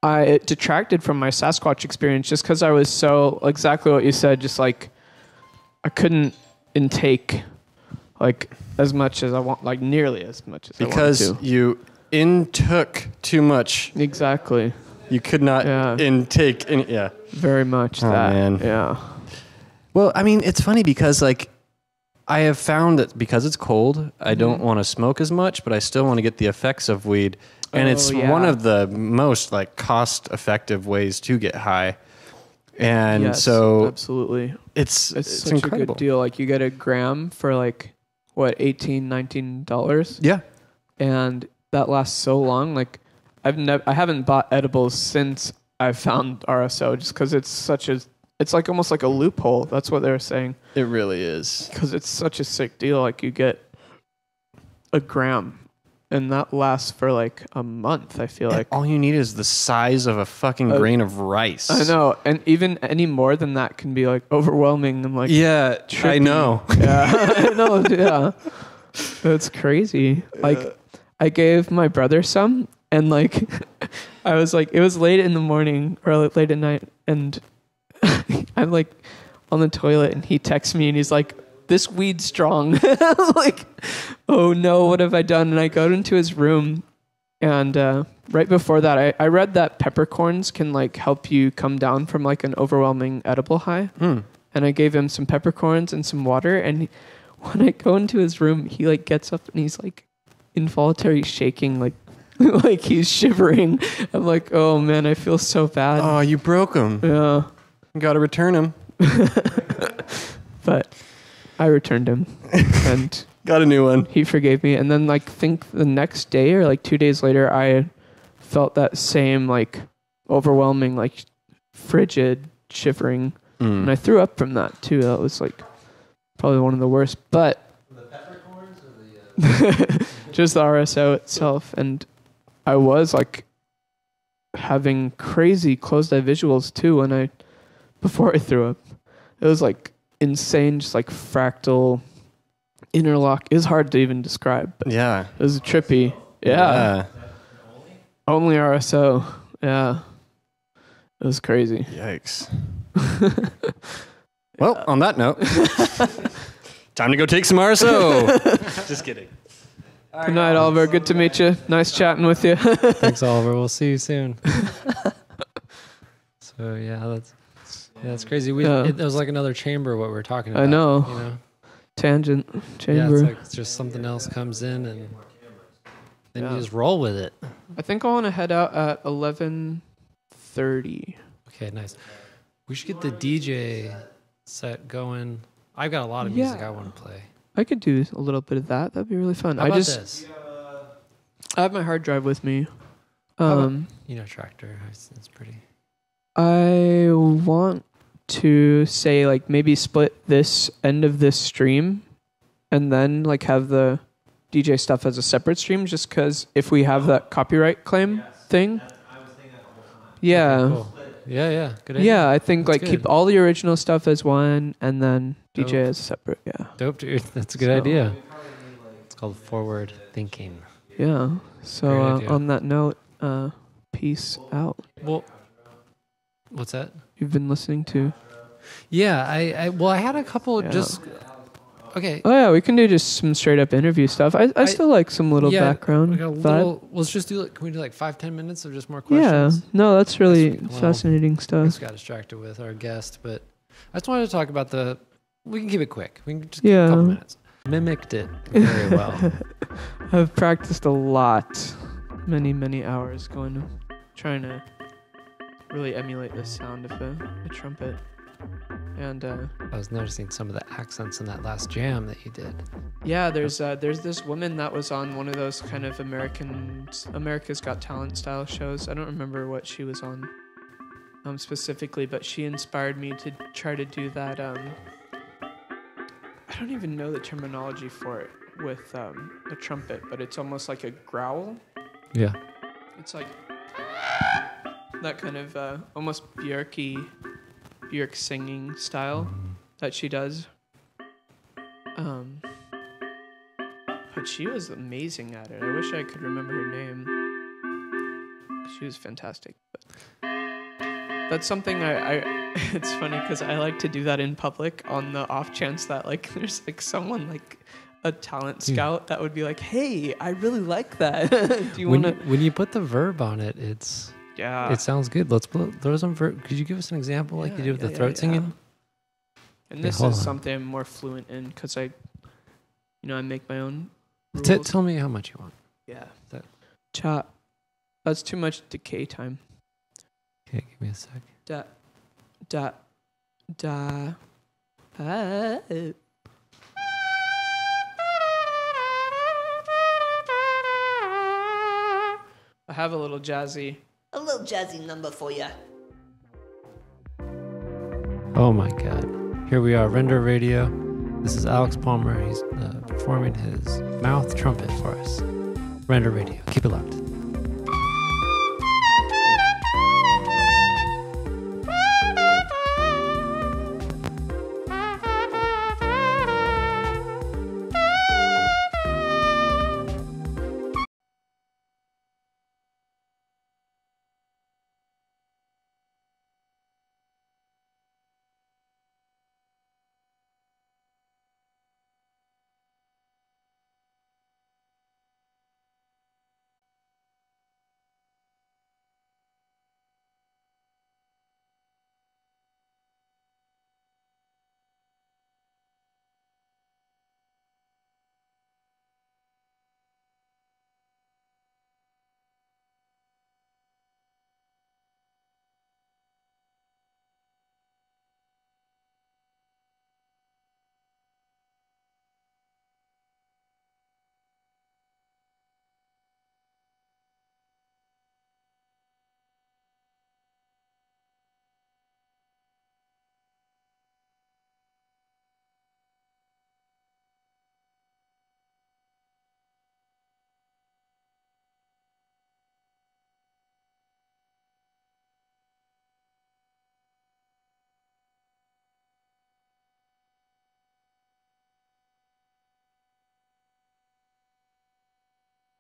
it detracted from my Sasquatch experience just because I was so, exactly what you said, just like I couldn't intake like as much as I want, like nearly as much as I wanted to. Because you intook too much. Exactly. You could not intake any. Yeah. Very much Oh, that. man. Yeah. Well, I mean, it's funny because like I have found that because it's cold, I don't want to smoke as much, but I still want to get the effects of weed. And it's one of the most like cost-effective ways to get high. And yes, so absolutely. It's Such incredible. a good deal. Like you get a gram for like what, $18-19? Yeah. And that lasts so long. Like I haven't bought edibles since I found RSO, just because it's like almost like a loophole. That's what they're saying. It really is. Because it's such a sick deal. Like you get a gram, and that lasts for like a month. I feel like all you need is the size of a fucking grain of rice. I know, and even any more than that can be like overwhelming. And like yeah, trippy. I know. Yeah, I know. Yeah, it's crazy. Like I gave my brother some, and like I was like, it was late in the morning or late at night, and I'm like on the toilet, and he texts me, and he's like, "This weed's strong." I'm like, oh no, what have I done? And I go into his room, and right before that, I read that peppercorns can like help you come down from like an overwhelming edible high. And I gave him some peppercorns and some water, and when I go into his room, he like gets up and he's like involuntary shaking, like like he's shivering. I'm like, oh man, I feel so bad. Oh, you broke him. Yeah. You got to return him. But I returned him and got a new one. He forgave me. And then like think the next day or like 2 days later, I felt that same like overwhelming, like frigid shivering. And I threw up from that too. That was like probably one of the worst. But The peppercorns or the... just the RSO itself. And I was like having crazy closed eye visuals too before I threw up. It was like insane, just like fractal interlock. It's hard to even describe. But Yeah. it was trippy. Yeah. Only RSO. Yeah. It was crazy. Yikes. Well, on that note, time to go take some RSO. Just kidding. Good night, Oliver. Good to meet you. Nice chatting with you. Thanks, Oliver. We'll see you soon. So yeah, that's crazy. It was like another chamber what we were talking about. I know. You know? Tangent Yeah, chamber. it's like it's just something else comes in and then you just roll with it. I think I want to head out at 11:30. Okay, nice. We should get the DJ set going. I've got a lot of music I want to play. I could do a little bit of that. That'd be really fun. How about this? I have my hard drive with me. Tractor. It's pretty. I want to say like maybe split this end of this stream and then like have the DJ stuff as a separate stream, just because if we have that copyright claim thing. I was thinking that the whole time. Yeah. Okay, cool. Yeah. Good idea. Yeah, I think That's like keep good. all the original stuff as one and then DJ Dope. as separate. Yeah. Dope, dude. That's a good idea. It's called forward thinking. Yeah. Great So idea. on that note, peace out. Well, what's that? You've been listening to. Yeah, I had a couple just. Okay. Oh yeah, we can do just some straight up interview stuff. I still like some little Yeah, background we got a vibe. little, let's just do. Can we do like 5-10 minutes of just more Yeah, questions? no, that's really Well, fascinating I stuff. just got distracted with our guest, but I just wanted to talk about we can keep it quick. We can just keep a couple minutes. Mimicked it very well. I've practiced a lot, many hours trying to really emulate the sound of a trumpet. And I was noticing some of the accents in that last jam that you did. yeah, there's this woman that was on one of those kind of America's Got Talent style shows. I don't remember what she was on. specifically, but she inspired me to try to do that. I don't even know the terminology for it with a trumpet, but it's almost like a growl. Yeah. It's like that kind of almost Björk singing style that she does. But she was amazing at it. I wish I could remember her name. She was fantastic. But that's something I it's funny because I like to do that in public on the off chance that like there's like someone like a talent scout that would be like, hey, I really like that. Do you want to? When you put the verb on it, it sounds good. Let's throw some verb. Could you give us an example like you did with the throat singing? And this is something I'm more fluent in because I make my own rules. Tell me how much you want. Yeah. Chat. That's too much decay time. Okay, give me a sec. I have a little jazzy number for you. Oh my God. Here we are, Render Radio. This is Alex Palmer. He's performing his mouth trumpet for us. Render Radio. Keep it locked.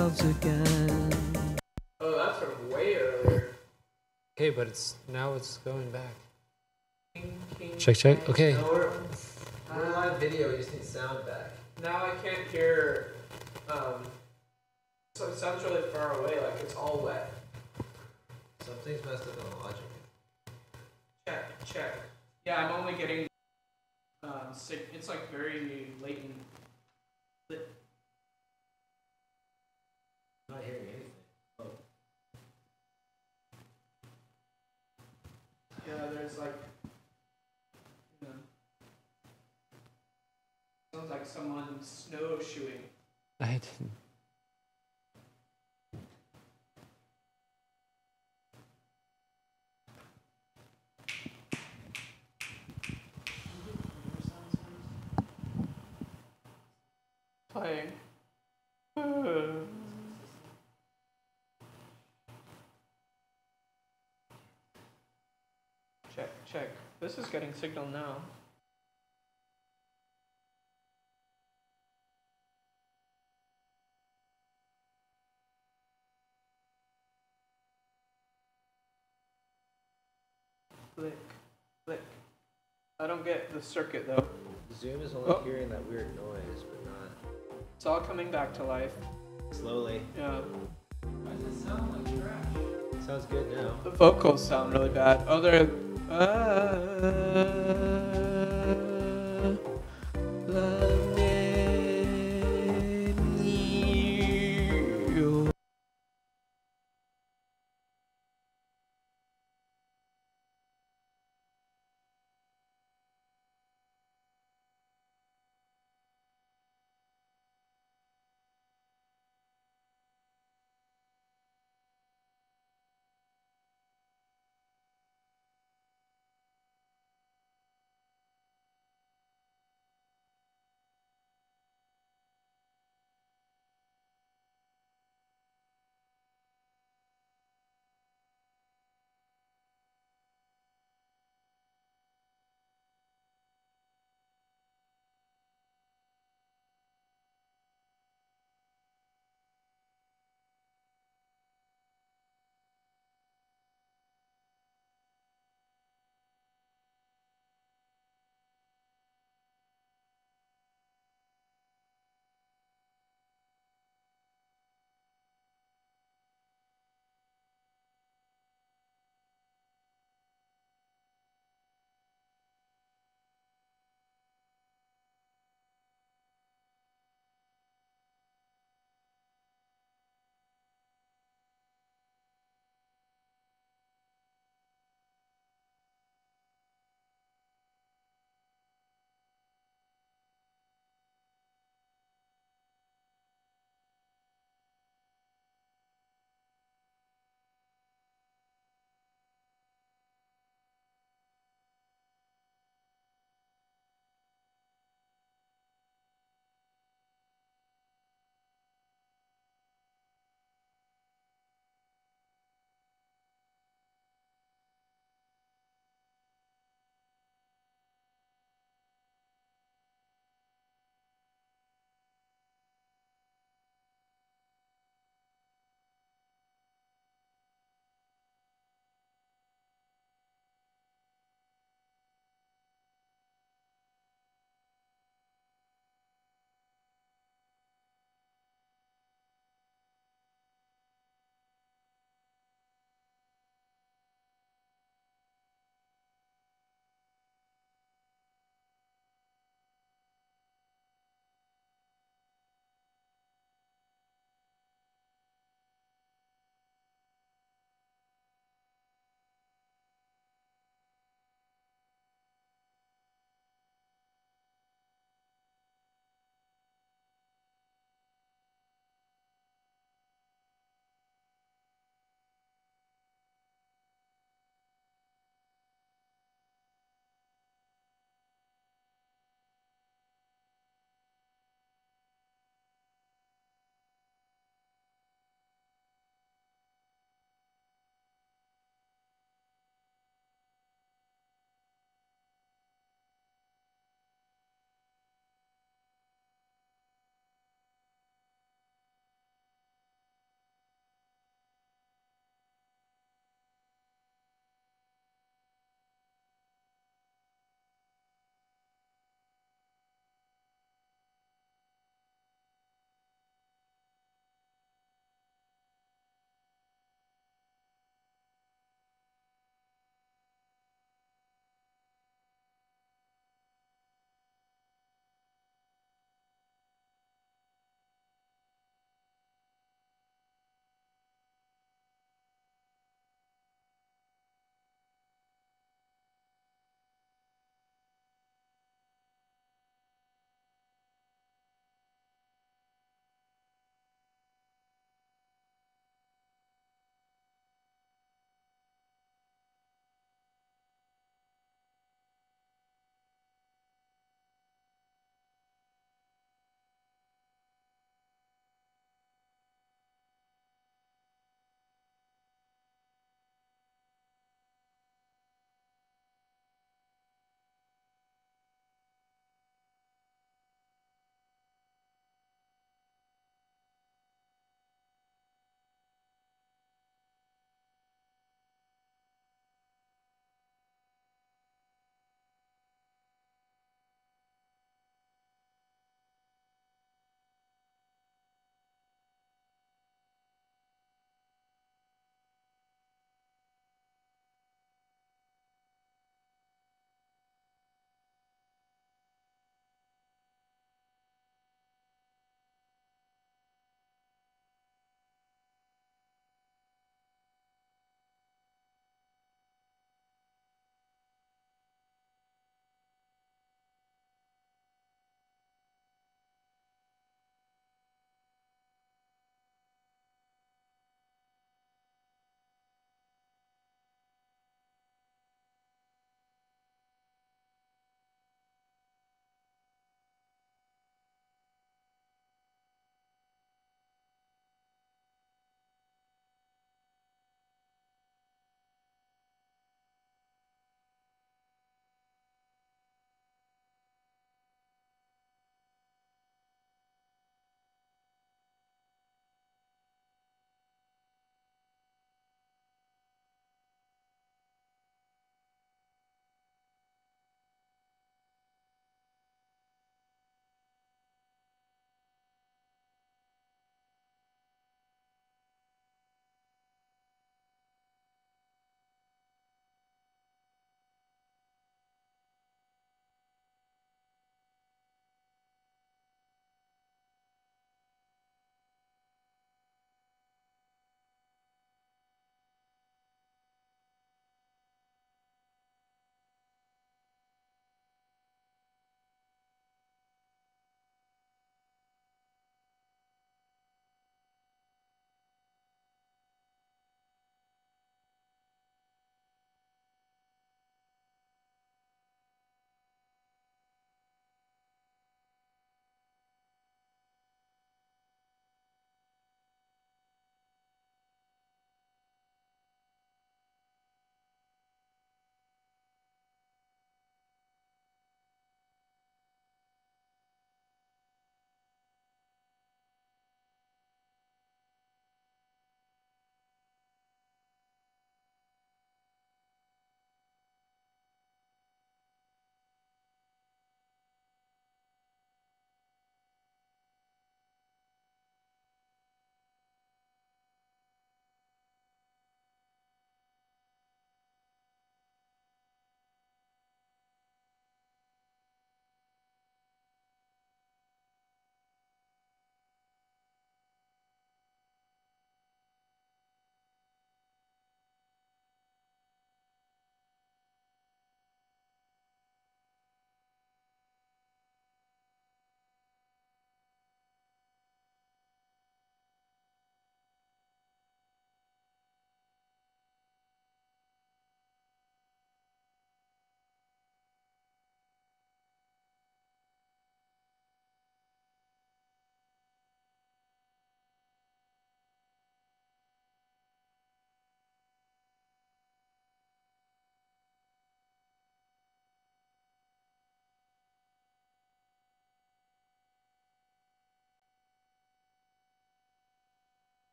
Again. Oh, that's from way earlier. Okay, but now it's going back. Check. Okay. No, we're live video. We just need sound back. Now I can't hear. So it sounds really far away, like it's all wet. Something's messed up in the logic. Check. Yeah, I'm only getting. It's like very latent. I'm not hearing anything. Oh. Yeah, there's like. Sounds like someone snowshoeing. I didn't. Playing. Check. This is getting signal now. Flick. I don't get the circuit though. Zoom is only hearing that weird noise, but not. It's all coming back to life. Slowly. Yeah. Why does it sound like trash? Sounds good now. The vocals sound really bad. Oh, they're.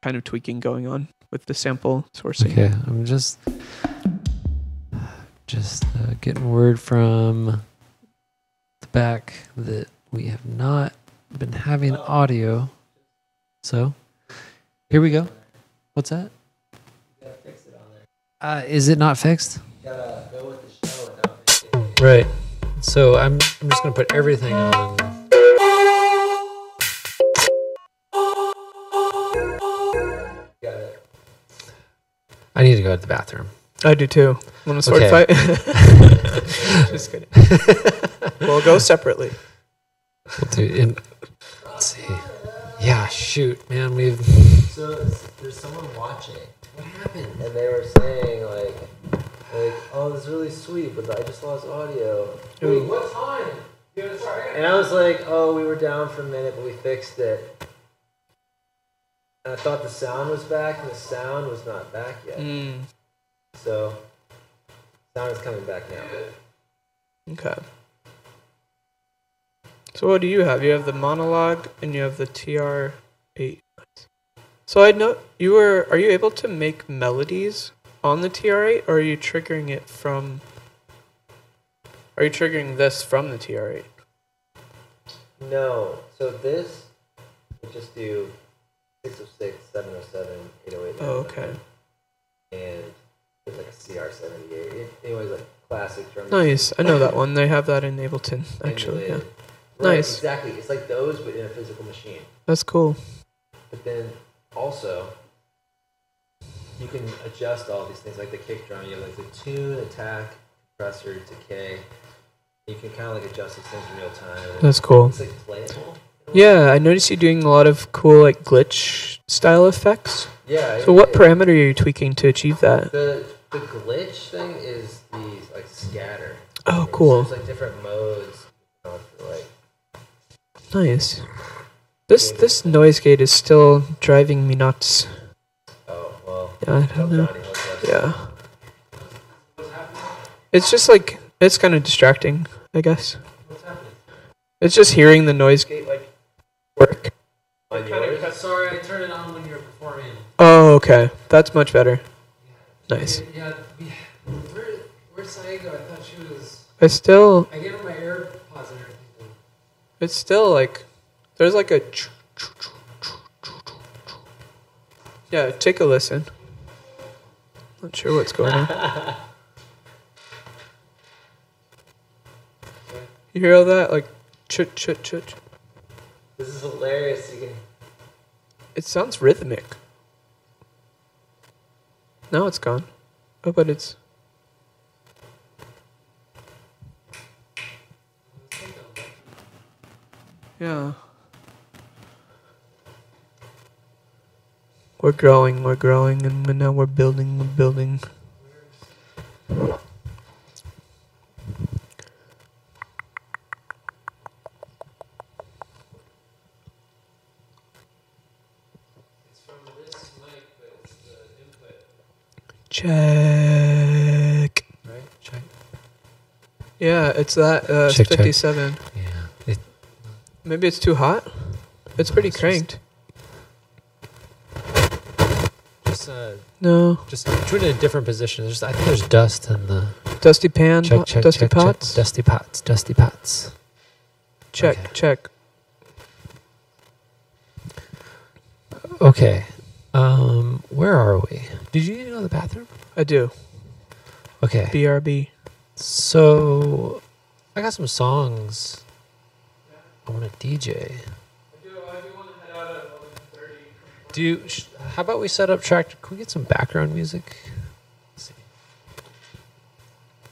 kind of tweaking going on with the sample sourcing. Okay, I'm just getting word from the back that we have not been having audio. So here we go. What's that? Is it not fixed? Right. So I'm just gonna put everything on. I need to go to the bathroom. I do too. Want to sword Okay. fight? Just kidding. We'll go separately. We'll do. Let's see. Yeah, shoot, man. So there's someone watching. What happened? And they were saying like, oh, this is really sweet, but I just lost audio. Wait, what time? And I was like, oh, we were down for a minute, but we fixed it. And I thought the sound was back, and the sound was not back yet. So, sound is coming back now. Okay. So what do you have? You have the monologue and you have the TR-8. So I know are you able to make melodies on the TR-8, or are you triggering it from... Are you triggering this from the TR-8? No. So this, we just do 606, 707, 808. Oh, okay. And there's like a CR78. Anyways, like classic drum. Nice. I know that one. They have that in Ableton, actually. Yeah. Right, Nice. exactly. It's like those, but in a physical machine. That's cool. But then also, you can adjust all these things, like the kick drum. You have like the tune, attack, compressor, decay. You can kind of like adjust these things in real time. That's cool. It's like playable. Yeah, I noticed you doing a lot of cool like glitch style effects. Yeah. So what parameter are you tweaking to achieve that? The glitch thing is the like scatter. Oh, cool. So there's like different modes. For, like, Nice. This noise gate is still driving me nuts. oh well. Yeah, I don't know. Johnny hooked us. Yeah. It's just like, it's kind of distracting, I guess. It's just hearing the noise gate like work. On yours? Sorry, I turned it on when you were performing. Oh, okay. That's much better. Nice. Yeah. Where's Saego? I thought she was. I gave her my AirPods and everything. it's still like, there's like a... Yeah, take a listen. Not sure what's going on. You hear all that? Like, chut, chut, chut. This is hilarious. You can. It sounds rhythmic. Now it's gone. Oh, but it's... Yeah. We're growing, and now we're building. Check. Right? Check. Yeah, it's that. It's Check, check. 57. Yeah. Maybe it's too hot. It's pretty it's cranked. No. No. Just put it in a different position. I think there's dust in the. Dusty pan. Check. Dusty pots. Dusty pots. Check. Okay. Check. Okay. Where are we? Did you need to go to the bathroom? I do. Okay. BRB. So, I got some songs I want to DJ. I do want to head out at 11:30. How about we set up track? Can we get some background music? Let's see.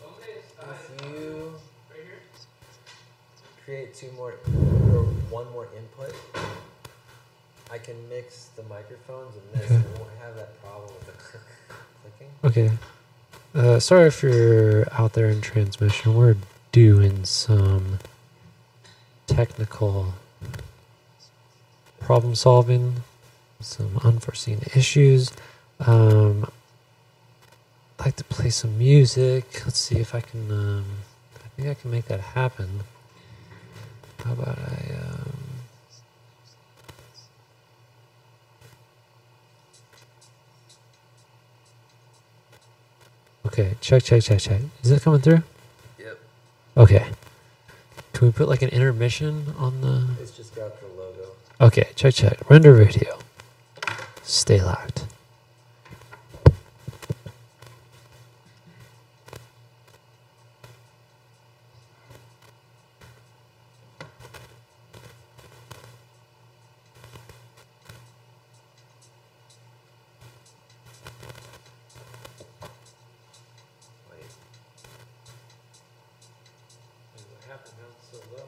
If you create one more input, I can mix the microphones and this, and we won't have that problem with the clicking. Okay. Sorry if you're out there in transmission. We're doing some technical problem solving, some unforeseen issues. I'd like to play some music. Let's see if I can. I think I can make that happen. How about Okay, check. Is it coming through? Yep. Okay. Can we put like an intermission on the... It's just got the logo. Okay, check. Render radio. Stay locked. What happened? Now it's so low.